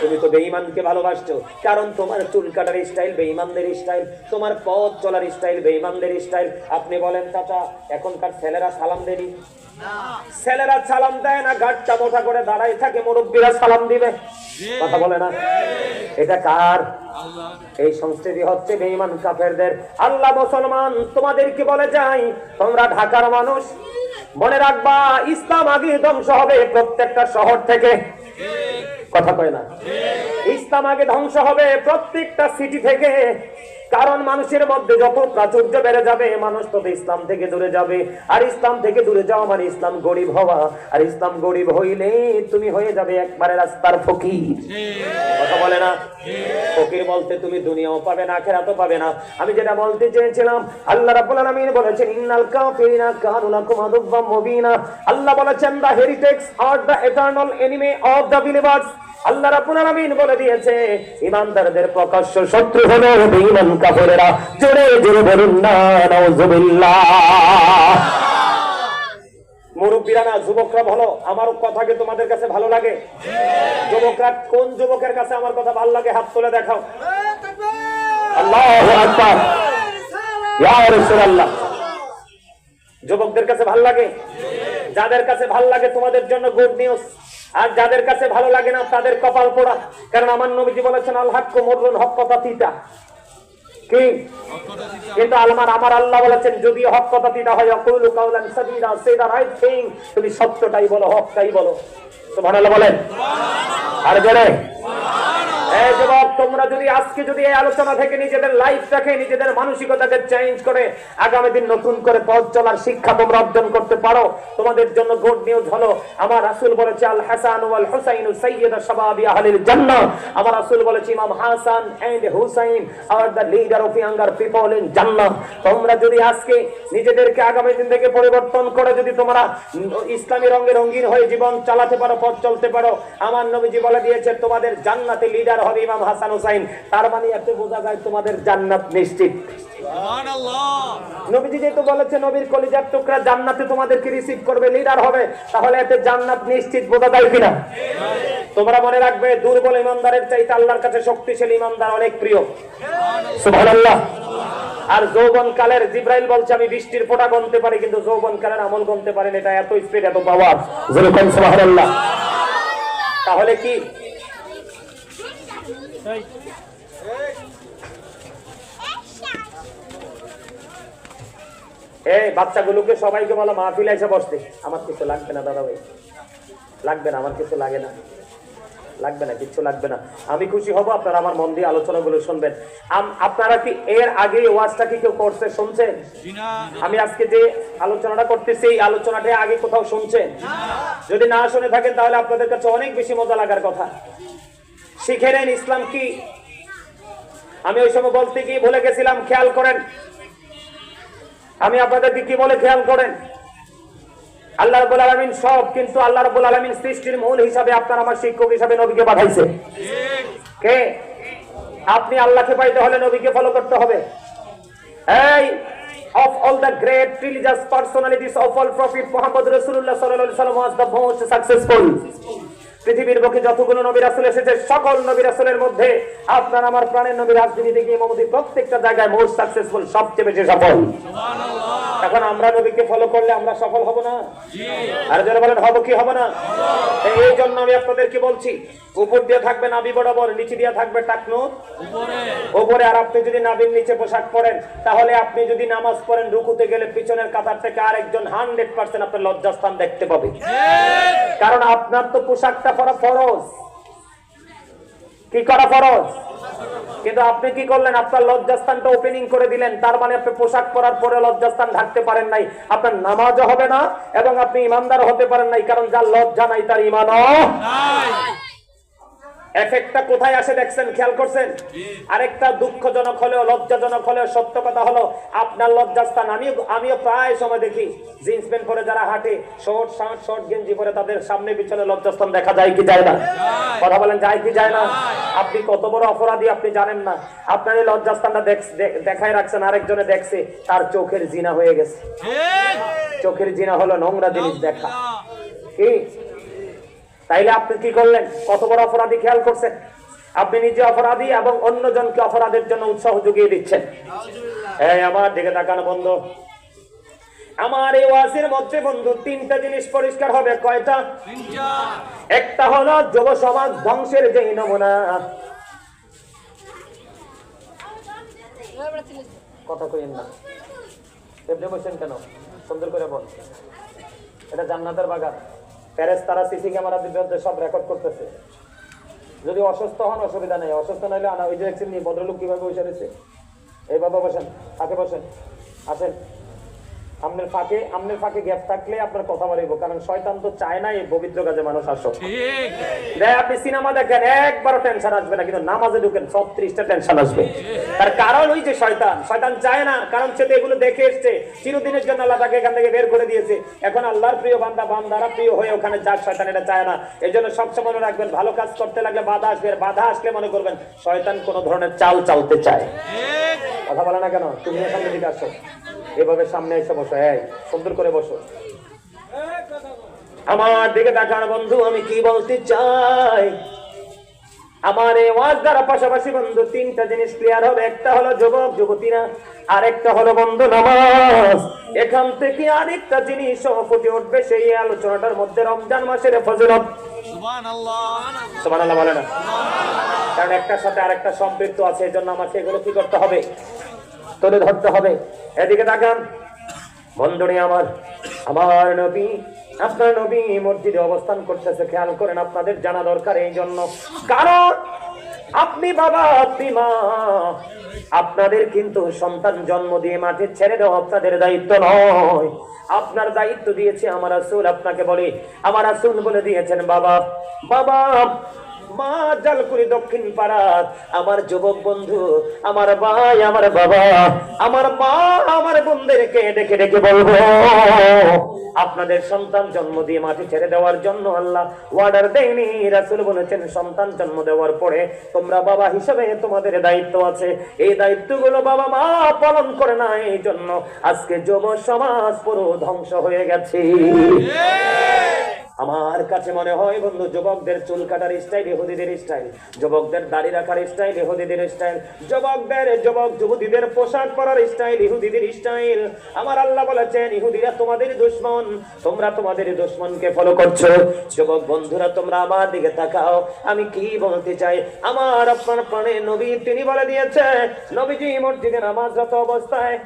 Speaker 1: তুমি তো বেঈমানকে ভালোবাসছো, কারণ তোমার চুল কাটার স্টাইল বেঈমানদের স্টাইল, তোমার পথ চলার স্টাইল বেঈমানদের স্টাইল। আপনি বলেন চাচা, এখনকার ছেলেরা সালাম দেবি? ছেলেরা সালাম দেয় না, গাড়টা মোটা করে দাঁড়ায় থাকে, মুরব্বীরা সালাম দিবে। কথা বলে না? এটা কার? এই সংস্কৃতি হচ্ছে বেঈমান কাফেরদের। আল্লাহ মুসলমান তোমাদেরকে বলে যাই, তোমরা ঢাকার মানুষ, মনে রাখবা ইসলাম আগে ধ্বংস হবে প্রত্যেকটা শহর থেকে। কথা কয় না? ইসলাম আগে ধ্বংস হবে প্রত্যেকটা সিটি থেকে। কারণ মানুষের মধ্যে যত প্রাচুর্য বেড়ে যাবে, মানুষ তত ইসলাম থেকে দূরে যাবে। আর ইসলাম থেকে দূরে যাওয়া মানে ইসলাম গরিব হওয়া। আর ইসলাম গরিব হইলে তুমি হয়ে যাবে একবারে রাস্তার ফকির। কথা বলে না? ফকির বলতে তুমি দুনিয়াও পাবে না, আখিরাতও পাবে না। আমি যেটা বলতে চেয়েছিলাম, আল্লাহ রাব্বুল আলামিন বলেছেন, ইন্নাল কাফিরিনা কানু লাকুম আদুওয়াম মুবিনা। আল্লাহ বলেছেন, the heretics are the eternal enemy of the believers. আল্লাহ রাব্বুল আলামিন বলে দিয়েছে, ইমানদারদের প্রকাশ্য শত্রু হলো বেঈমান কাফেররা। জোরে জোরে বলুন না নাউযুবিল্লাহ। মুরব্বীরা না, যুবকরা ভালো, আমার কথা কি তোমাদের কাছে ভালো লাগে? যুবকরা, কোন যুবকের কাছে আমার কথা ভালো লাগে? হাত তুলে দেখাও। আল্লাহু আকবার, ইয়া রাসূলুল্লাহ। যুবকদের কাছে ভালো লাগে? যাদের কাছে ভালো লাগে তোমাদের জন্য গুড নিউজ, আর যাদের কাছে ভালো লাগে না তাদের কপাল পোড়া। কারণ আমার নবীজি বলেছেন, আল হাক্কু মুররুন, হক কথা তিতা। কি? কিন্তু আমার আল্লাহ বলেছেন, যদি হক কথা তিতা হয়, ইয়াকুলু কাওলান সাদীদা, সে দা রাইট থিং, তুমি সত্যটাই বলো, হকটাই বলো। সুবহানাল্লাহ বলেন। আর জোরে। এই যুবক, তোমরা যদি আজকে যদি এই আলোচনা থেকে নিজেদের লাইফটাকে, নিজেদের মানসিকতাকে চেঞ্জ করে আগামী দিন নতুন করে পথ চলার শিক্ষা তোমরা অর্জন করতে পারো, তোমাদের জন্য গুড নিউজ হলো, আমার রাসূল বলেছে, আল হাসান ওয়াল হুসাইন সাইয়্যিদু শাবাবি আহলিল জান্নাহ। আমার রাসূল বলেছে, ইমাম Hasan and Hussain are the leader of younger people in জান্নাহ। তোমরা যদি আজকে নিজেদেরকে আগামী দিন থেকে পরিবর্তন করে যদি তোমরা ইসলামী রঙে রঙিন হয়ে জীবন চালাতে পারো, পথ চলতে পারো, আমার নবীজি বলে দিয়েছে, তোমাদের জান্নাতে লিডার হবে ইমাম হাসান হুসাইন। তার মানে এতে বোঝা যায় তোমাদের জান্নাত নিশ্চিত। সুবহানাল্লাহ। নবীজি যেহেতু বলেছে, নবীর কলিজার টুকরা জান্নাতে তোমাদেরকে রিসিভ করবে, লিডার হবে, তাহলে এতে জান্নাত নিশ্চিত। বোঝা যায় কিনা? তোমরা মনে রাখবে, দুর্বল ইমানদারের চাইতে আল্লাহর কাছে শক্তিশালী ইমানদার অনেক প্রিয়। সুবহানাল্লাহ। আর যৌবন কালের জিব্রাইল বলছে, আমি বৃষ্টির ফোঁটা গুনতে পারি, কিন্তু যৌবন কালের আমল গুনতে পারি না। এটা এত স্পিড, এত পাওয়ার। যেরকম সুবহানাল্লাহ। তাহলে কি এই বাচ্চাগুলোকে সবাইকে বলো, মাহফিলে এসে বসতে। আমার কিছু লাগবে না দাদা ভাই, লাগবে না, আমার কিছু লাগে না। লাগবে না, কিচ্ছু লাগবে না। আমি খুশি হব আপনারা আমার মন দিয়ে আলোচনাগুলো শুনবেন। আপনারা কি এর আগে ওয়াজটা কি কেউ করছে, শুনছেন? আমি আজকে যে আলোচনাটা করতেছি এই আলোচনাটা আগে কোথাও শুনছেন? যদি না শুনে থাকেন তাহলে আপনাদের কাছে অনেক বেশি মজা লাগার কথা। শিখে নেন ইসলাম কি। আমি ওই সময় বলতে গিয়ে ভুলে গেছিলাম, খেয়াল করেন। আমি আপনাদেরকে কি বলে খেয়াল করেন, আল্লাহ রাব্বুল আলামিন সব, কিন্তু আল্লাহ রাব্বুল আলামিন সৃষ্টির মূল হিসাবে আপনার আমার শিক্ষক হিসাবে নবীকে পাঠাইছে। কে? আপনি আল্লাহকে পাইতে হলে নবীকে ফলো করতে হবে। এই of all the great religious personalities of all prophet Muhammad Rasulullah sallallahu alaihi wasallam was the most successful. পৃথিবীর বুকে যতগুলো নবী রাসূল এসেছে সকল নবী রাসূলের মধ্যে আপনার আমার প্রাণের নবী রাজনীতি থেকে ইমামতি প্রত্যেকটা জায়গায় মোস্ট সাকসেসফুল, সবচেয়ে বেশি সফল। সুবহানাল্লাহ। এখন আমরা নবীকে ফলো করলে আমরা সফল হব না? জি। আর যারা বলেন হব কি হব না? এই জন্য আমি আপনাদেরকে বলছি, উপর দিয়ে থাকবে নাভি বরাবর, নিচে দিয়ে থাকবে টাকনু উপরে। আর আপনি যদি নাভির নিচে পোশাক পরেন তাহলে আপনি যদি নামাজ পড়েন রুকুতে গেলে পিছনের কাতার থেকে আরেকজন 100% আপনার লজ্জাস্থান দেখতে পাবে। কারণ আপনার তো পোশাকটা পরা ফরজ। কি করা ফরজ? কিন্তু আপনি কি করলেন, আপনার লজ্জাস্থানটা ওপেনিং করে দিলেন। তার মানে আপনি পোশাক পরার পরে লজ্জাস্থান ঢাকতে পারেন নাই, আপনার নামাজও হবে না এবং আপনি ইমানদার হতে পারেন নাই। কারণ যার লজ্জা নাই তার ইমানও নাই। এফেক্টটা কোথায় আসে দেখছেন, খেয়াল করছেন? আরেকটা দুঃখজনক হলেও লজ্জাজনক হলেও সত্য কথা হলো, আপনার লজ্জাস্থান, আমিও প্রায় সময় দেখি জিন্স প্যান্ট পরে যারা হাঁটে, শর্ট শার্ট শর্ট গেঞ্জি পরে, তাদের সামনে পিছনে লজ্জাস্থান দেখা যায় কি যায় না? কথা বলেন, যায় কি যায় না? আপনি কত বড় অপরাধী আপনি জানেন না। আপনার এই লজ্জাস্থানটা দেখায় রাখছেন, আরেকজনে দেখছে, তার চোখের জিনা হয়ে গেছে। চোখের জিনা হলো নোংরা জিনিস দেখা। কি? তাইলে আপনি কি করলেন? কত বড় অপরাধী খেয়াল করছেন? আপনি নিজে অপরাধী এবং অন্যজনকে অপরাধের জন্য উৎসাহ জুগিয়ে দিচ্ছেন। এই আমার দিকে তাকানো বন্ধু। আমার এই ওয়াজের মধ্যে বন্ধু তিনটা জিনিস পরিষ্কার হবে। কয়টা? একটা হলো যুব সমাজ ধ্বংসের যে নমুনা। কথা কইেন না, এমনি বসেন কেন? সুন্দর করে বল। এটা জান্নাতের বাগান। ফেরেশতারা সিসি ক্যামেরা দিয়ে সব রেকর্ড করতেছে। যদি অসুস্থ হন অসুবিধা নেই, অসুস্থ নইলে আনা। ওই যে দেখছেন ভদ্রলোক কিভাবে বসে রয়েছে। এই বাবা বসেন, ফাঁকে বসেন, আসেন। আমনের ফাঁকে গ্যাপ থাকলে আপনার কথা বাড়িব, কারণ শয়তান তো চায় না এই পবিত্র কাজে মানুষ আসো। আপনি সিনেমা দেখেন একবারও টেনশন আসবে না, কিন্তু নামাজে ঢুকেন 36টা টেনশন আসবে। তার কারণ ওই যে শয়তান চায় না, কারণ সে তো এগুলো দেখে এসছে। চিরদিনের জন্য আল্লাহ তাকে এখান থেকে বের করে দিয়েছে। এখন আল্লাহর প্রিয় বান্দারা প্রিয় হয়ে ওখানে যাক, শয়তান এটা চায় না। এই জন্য সবসময় মনে রাখবেন, ভালো কাজ করতে লাগলে বাধা আসবে। বাধা আসলে মনে করবেন শয়তান কোন ধরনের চাল চালতে চায়। কথা বলে না কেন? তুমি সামনে দিকে আসো, এভাবে সামনে এসে বসো। এই সুন্দর করে বসো, আমার দিকে তাকান বন্ধু। আমি কি বলতে চাই, আমার এই ওয়াজ দ্বারা পাশাপাশি বন্ধু তিনটা জিনিস ক্লিয়ার হবে। একটা হলো যুবক যুবতীরা, আরেকটা হলো বন্ধু নামাজ। এখান থেকে আরেকটা জিনিস ফুটে উঠবে সেই আলোচনাটার মধ্যে, রমজান মাসের ফজিলত। সুবহানাল্লাহ, সুবহানাল্লাহ বলে না? কারণ একটার সাথে আরেকটা সম্পৃক্ত আছে। এই জন্য আমাকে এগুলো কি করতে হবে? তুলে ধরতে হবে। এদিকে তাকান বন্ধুরে আমার নবী, আপনার নবী মসজিদে অবস্থান করতেছে। খেয়াল করেন, আপনাদের জানা দরকার। এই জন্য কারণ আপনি বাবা, আপনি মা, আপনাদের কিন্তু সন্তান জন্ম দিয়ে মাঠে ছেড়ে দেওয়া আপনাদের দায়িত্ব নয়। আপনার দায়িত্ব দিয়েছে আমার রাসূল। আপনাকে বলি, আমার রাসূল বলে দিয়েছেন, বাবা মা জালকুড়ি দক্ষিণ পাড়ার আমার যুবক বন্ধু, আমার ভাই, আমার বাবা, আমার মা, আমার বোনদেরকে ডেকে ডেকে বলবো, আপনাদের সন্তান জন্ম দিয়ে মাটি ছেড়ে দেওয়ার জন্য আল্লাহ অর্ডার দেয়নি। রাসূল বলেছেন, সন্তান জন্ম দেওয়ার পরে তোমরা বাবা হিসেবে তোমাদের দায়িত্ব আছে। এই দায়িত্বগুলো বাবা মা পালন করে না। এই জন্য আজকে যুব সমাজ পুরো ধ্বংস হয়ে গেছে। আমার কাছে মনে হয় বন্ধু, যুবকদের চুল কাটার স্টাইল ইহুদিদের স্টাইল, যুবকদের দাড়ি রাখার স্টাইল ইহুদিদের স্টাইল, যুবক যুবতীদের পোশাক পরার স্টাইল ইহুদিদের স্টাইল। আমার আল্লাহ বলেছেন, ইহুদিরা তোমাদের দুশমন, তোমরা তোমাদের দুশমনকে ফলো করছো। যুবক বন্ধুরা, তোমরা আমার দিকে তাকাও। আমি কি বলতে চাই, আমার আপনার প্রাণে নবী তিনি বলে দিয়েছে, নবীজি মসজিদে নামাজরত অবস্থায়,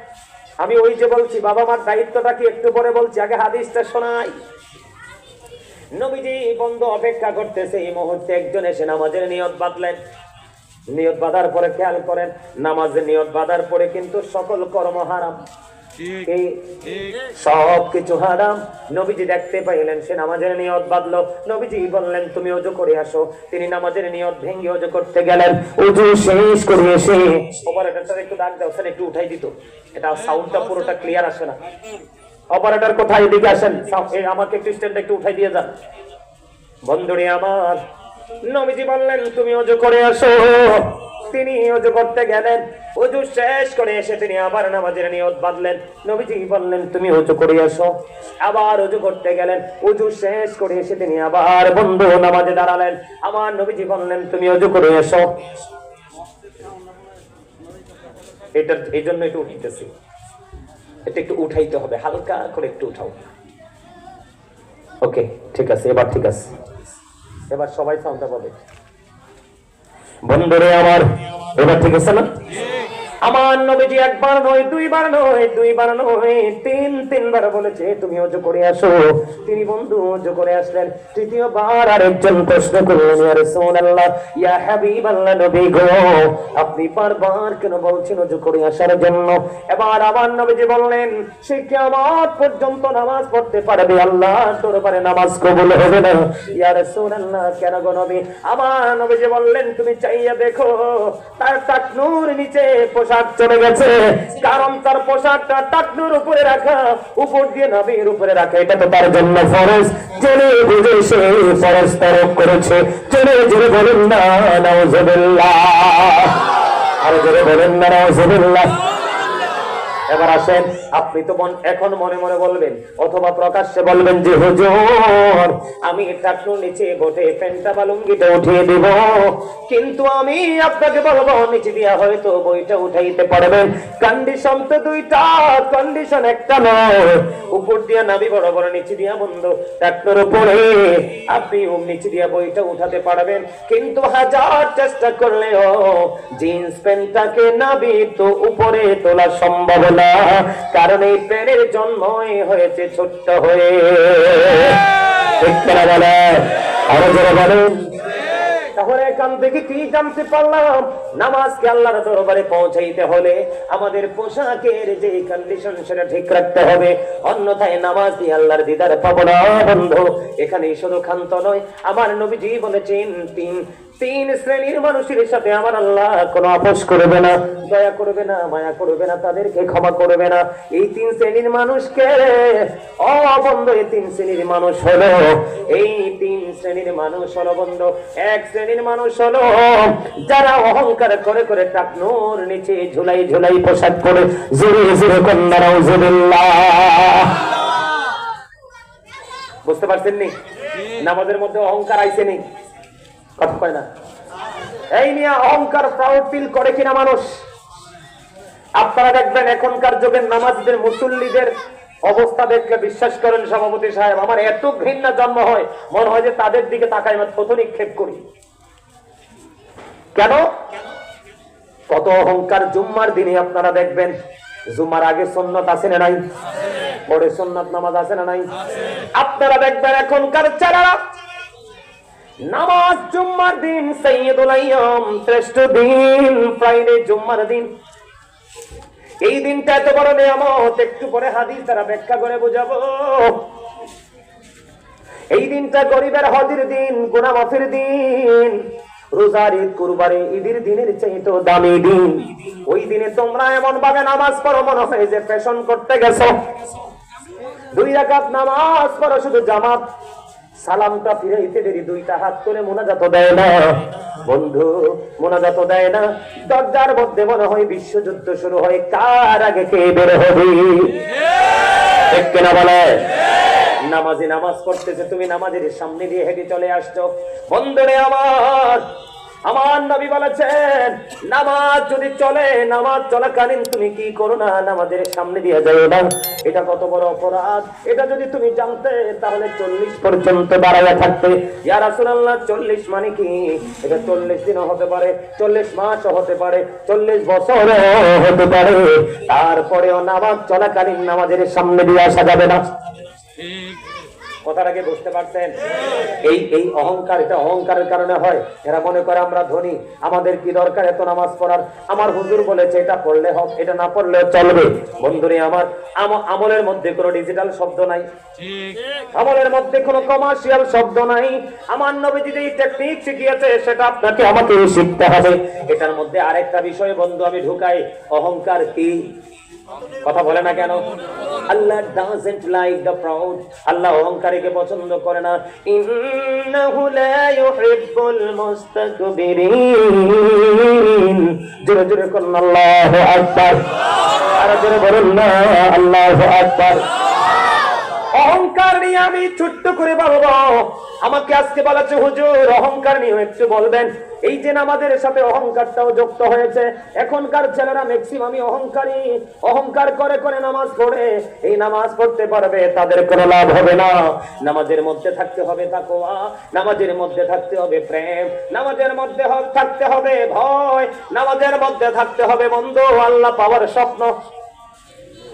Speaker 1: আমি ওই যে বলছি বাবা মার দায়িত্বটা কি একটু পরে বলছি, আগে হাদিসটা শোনাই। নবীজি বন্ধু অপেক্ষা করতেছে, এই মুহূর্তে একজন এসে নামাজের নিয়ত বাঁধলেন। নিয়ত বাঁধার পরে খেয়াল করেন, নামাজের নিয়ত বাঁধার পরে কিন্তু সকল কর্ম হারাম, সব কিছু হারাম। নবীজি দেখতে পাইলেন সে নামাজের নিয়ত বাঁধলো। নবীজি বললেন তুমি ওযু করে আসো। তিনি নামাজের নিয়ত ভেঙে ওযু করতে গেলেন। ওযু শেষ করে এসে অপারেটরটা একটু ডাক দাও, স্যার একটু উঠাই দিত, এটা সাউন্ডটা পুরোটা ক্লিয়ার আসে না। অপারেটর কোথায়, এদিকে আসেন, আমাকে একটু স্ট্যান্ড একটু উঠাই দিয়ে যান। বন্ধুরে আমার, নবীজি বললেন তুমি ওযু করে আসো। তিনি ওযু করতে গেলেন, ওযু শেষ করে এসে তিনি আবার নামাজের নিয়ত বাঁধলেন। নবীজি বললেন তুমি ওযু করে আসো। আবার ওযু করতে গেলেন, ওযু শেষ করে এসে তিনি আবার বন্ধু নামাজে দাঁড়ালেন। আমার নবীজি বললেন তুমি ওযু করে আসো। এটা এই জন্য একটু উঠাইতেছি, এটা একটু উঠাইতে হবে, হালকা করে একটু উঠাও। ওকে, ঠিক আছে, এবার ঠিক আছে, এবার সবাই সাউন্ডটা পাবে। বন্ধুরে আমার, এবার ঠিক আছে না? আমার নবীজি একবার নয়, দুইবার নয়, দুইবার নয়, তিনবার বলেছে তুমি ওযু করে আসো। তিনি বন্ধু ওযু করে আসলেন। তৃতীয়বার আরেকজন প্রশ্ন করলেন, ইয়া রাসূলুল্লাহ, ইয়া হাবিবাল্লাহ, নবী গো আপনি বারবার কেন বলছেন ওযু করে আসার জন্য? এবার আবার নবীজি বললেন সে কিয়ামত পর্যন্ত নামাজ পড়তে পারবে, আল্লাহর দরবারে নামাজ কবুল হবে না। ইয়া রাসূলুল্লাহ, কেন গো নবী? আমার নবীজি বললেন তুমি চাইয়া দেখো, তার টাকনুর নিচে পোশাক চলে গেছে, কারণ তার পোশাকটা টাকনুর উপরে রাখা, উপর দিয়ে নবীর উপরে রাখা, এটা তো তার জন্য ফরজ। জেনে বুঝে সে ফরজ তরক করেছে। জেনে জেনে বলেন না নাউজুবিল্লাহ, আর জেনে বলেন না নাউজুবিল্লাহ। এবার আসেন, আপনি তো এখন মনে মনে বলবেন অথবা প্রকাশ্যে বলবেন যে হুজুর আমি টাকনুর নিচে বসে প্যান্টা বা লুঙ্গিটা উঠিয়ে দেব, কিন্তু আমি আপনাকে বলবো নিচে দিয়া হয়তো বইটা উঠাইতে পারবেন। কন্ডিশন তো দুইটা, কন্ডিশন একটা নয়। উপর দিয়া নাভি বরাবর, নিচে দিয়া বন্ধ টাকনুর উপরে আপনি নিচে দিয়া বইটা উঠাতে পারবেন, কিন্তু হাজার চেষ্টা করলেও জিন্স প্যান্টটাকে নাভি তো উপরে তোলা সম্ভব না, কারণ এই প্যানের জন্মই হয়েছে ছোট্ট হয়ে। ঠিক করে বলেন, আরো জোরে বলেন। তাহলে এখান থেকে কি জানতে পারলাম? নামাজকে আল্লাহর দরবারে পৌঁছাইতে হলে আমাদের পোশাকের যে কন্ডিশন সেটা ঠিক রাখতে হবে, অন্যথায় নামাজ দিয়ে আল্লাহর দিদার পাবো না বন্ধু। এখানে শুধু ক্ষান্ত নয়, আমার নবীজি বলেছেন তিন শ্রেণীর মানুষের সাথে আমার আল্লাহ কোনো আপোষ করবে না, দয়া করবে না, মায়া করবে না, তাদেরকে ক্ষমা করবে না। এই তিন শ্রেণীর মানুষকে বন্ধু, এই তিন শ্রেণীর মানুষ হলো, এই তিন শ্রেণীর মানুষ হলো বন্ধু, এক শ্রেণীর মানুষ হলো যারা অহংকার করে করে টাকনুর নিচে ঝুলাই ঝুলাই পোশাক পরে জোরে জোরে কন্যা নাউজুবিল্লাহ। বুঝতে পারছেন নি? নামাজের মধ্যে অহংকার আইছে নি? কথা কয় না। এই নিয়ে অহংকার প্রাউড ফিল করে কিনা মানুষ? আপনারা দেখবেন এখনকার যুগের নামাজীদের, মুসল্লিদের অবস্থা দেখলে বিশ্বাস করেন সভাপতি সাহেব, আমার এত ঘৃণা জন্ম হয়, মনে হয় যে তাদের দিকে তাকাই আমি থুতু নিক্ষেপ করি। কেন? কত অহংকার। জুম্মার দিনে আপনারা দেখবেন, জুম্মার আগে সুন্নাত আছে না নাই? পরে সুন্নাত নামাজ আছে না নাই? আপনারা দেখবেন এখনকার ছেলেরা নামাজ জুম্মার দিন, সাইয়্যিদুল আইয়াম, শ্রেষ্ঠ দিন ফ্রাইডে, জুম্মার দিন, এই দিনটা এত বড় নিয়ামত। একটু পরে হাদিস দ্বারা ব্যাখ্যা করে বোঝাবো। এই দিনটা গরিবের হজের দিন, গুনাহ মাফের দিন, রোজার ঈদ, কুরবানি ঈদের দিনের চাইতে দামি দিন। ওই দিনে তোমরা এমন ভাবে নামাজ পড়ো মনে হয় যে ফ্যাশন করতে গেছো। 2 রাকাত নামাজ পড়ো শুধু জামাত, সালামটা ফিরাইতে দেরি, 2টা হাত করে মোনাজাত দেয় না বন্ধু, মোনাজাত দেয় না। দরজার মধ্যে মনে হয় বিশ্বযুদ্ধ শুরু হয়, কার আগে কে বের হবে। ঠিক কিনা বলে? নামাজি নামাজ পড়তেছে, তুমি নামাজের সামনে দিয়ে হেঁটে চলে আসছো। বন্ধুরে আমার নবী বলেছেন নামাজ যদি চলে, নামাজ চলাকালীন তুমি কি করো না, নামাজের সামনে দিয়ে যাও না। এটা কত বড় অপরাধ, এটা যদি তুমি জানতে তাহলে 40 পর্যন্ত দাঁড়াইয়া থাকতে। ইয়া রাসূলুল্লাহ 40 মানে কি? এটা 40 দিনও হতে পারে, 40 মাসও হতে পারে, 40 বছরও হতে পারে। তারপরেও নামাজ চলাকালীন নামাজের সামনে দিয়ে আসা যাবে না। কথাটাকে বুঝতে পারছেন? এই এই অহংকার, এটা অহংকারের কারণে হয়। এরা মনে করে আমরা ধনী, আমাদের কি দরকার এত নামাজ পড়ার, আমার হুজুর বলেছে এটা পড়লে হবে, এটা না পড়লেও চলবে। বন্ধুরে আমার, আমলের মধ্যে কোনো ডিজিটাল শব্দ নাই, আমলের মধ্যে কোনো কমার্শিয়াল শব্দ নাই। আমার নবীজি যে টেকনিক শিখিয়েছে সেটা আপনাকে আমাকে শিখতে হবে। এটার মধ্যে আরেকটা বিষয় বন্ধু আমি ঢুকাই, অহংকার কি? কথা বলে না কেন? আল্লাহ doesn't like the proud, আল্লাহ অহংকারীকে পছন্দ করে না। ইন্নাহু লা ইউহিব্বুল মুস্তাকবিরিন। জোরে জোরে বলুন আল্লাহু আকবার। আর জোরে বলুন না আল্লাহু আকবার। অহংকার নিয়ে আমি ছোট্ট করে বলবো, আমাকে আজকে বলেছে হুজুর অহংকার নিয়ে একটু বলবেন। এই যে নামাজের সাথে অহংকারটাও যুক্ত হয়েছে। এখনকার ছেলেরা ম্যাক্সিমামই অহংকারী, অহংকার করে করে নামাজ পড়ে। এই নামাজ পড়তে পারবে, তাদের কোনো লাভ হবে না। নামাজের মধ্যে থাকতে হবে তাকওয়া, নামাজের মধ্যে থাকতে হবে প্রেম, নামাজের মধ্যে থাকতে হবে ভয়, নামাজের মধ্যে থাকতে হবে বন্ধু আল্লাহ পাওয়ার স্বপ্ন।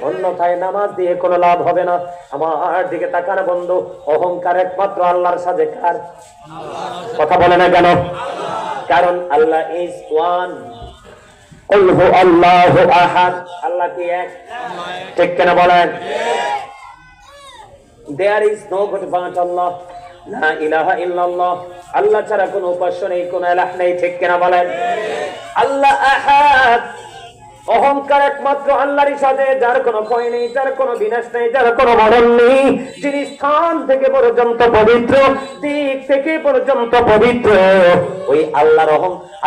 Speaker 1: অন্যথায় নামাজ দিয়ে কোনো লাভ হবে না। আমার দিকে তাকান বন্ধু, অহংকার একমাত্র আল্লাহর সাথে কার? কথা বলে না কেন? কারণ আল্লাহ ইজ ওয়ান, কুল আল্লাহু আহাদ। আল্লাহ কি এক? ঠিক কেন বলেন? There is no god but Allah, লা ইলাহা ইল্লাল্লাহ। আল্লাহ ছাড়া কোনো উপাস্য নেই, কোনো ইলাহ নেই। ঠিক কেন বলেন? আল্লাহ আহাদ। অহংকার একমাত্র আল্লাহরই সাথে, যার কোনো ক্ষয় নেই, যার কোনো বিনাশ নেই, যার কোনো মরণ নেই, যিনি স্থান থেকে পর্যন্ত পবিত্র, দিক থেকে পর্যন্ত পবিত্র, ওই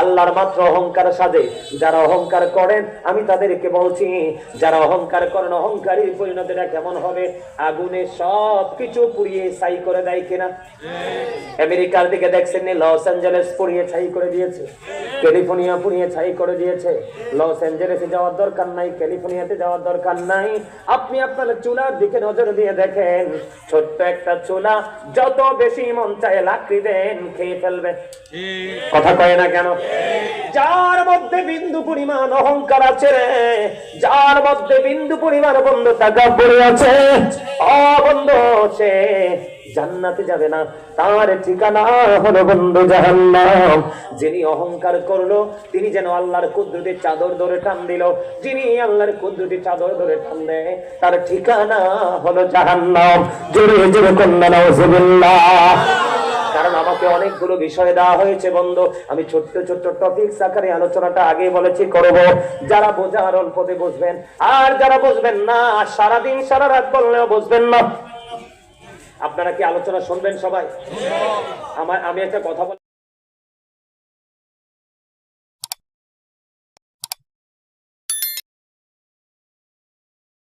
Speaker 1: আল্লাহর মাত্র অহংকার সাজে। যারা অহংকার করেন আমি তাদেরকে বলছি, যারা অহংকার করেন অহংকারীর পরিণতিটা কেমন হবে? আগুনে সব কিছু পুড়িয়ে ছাই করে দেয় কিনা? আমেরিকার দিকে দেখছেন লস অ্যাঞ্জেলেস পুড়িয়ে ছাই করে দিয়েছে, ক্যালিফোর্নিয়া পুড়িয়ে ছাই করে দিয়েছে। লস অ্যাঞ্জেলেসে যাওয়ার দরকার নাই, ক্যালিফোর্নিয়াতে যাওয়ার দরকার নাই। আপনি আপনার চুলার দিকে নজর দিয়ে দেখেন, ছোট্ট একটা চুলা যত বেশি মন চায় লাকড়ি দেন খেয়ে ফেলবে। কথা কয় না কেন? যার মধ্যে বিন্দু পরিমাণ অহংকার আছে রে, যার মধ্যে বিন্দু পরিমাণ বন্ধু তাকাব্বুর আছে, বন্ধু সে জান্নাতে যাবে না, তার ঠিকানা হলো বন্ধু জাহান্নাম। যিনি অহংকার করলো তিনি যেন আল্লাহর কুদরতের চাদর ধরে টান দিল, যিনি আল্লাহর কুদরতের চাদর ধরে টান দেয় তার ঠিকানা হলো জাহান্নাম। জোরে জোরে কন্যা নাউজুবিল্লাহ। কারণ আমাকে অনেকগুলো বিষয় দেওয়া হয়েছে বন্ধু, আমি ছোট্ট ছোট্ট টপিক আকারে আলোচনাটা আগে বলেছি করব। যারা বোঝার অল্পতে বুঝবেন, আর যারা বুঝবেন না সারাদিন সারা রাত বললেও বুঝবেন না। আপনারা কি আলোচনা শুনবেন সবাই? আমি একটা কথা বলি।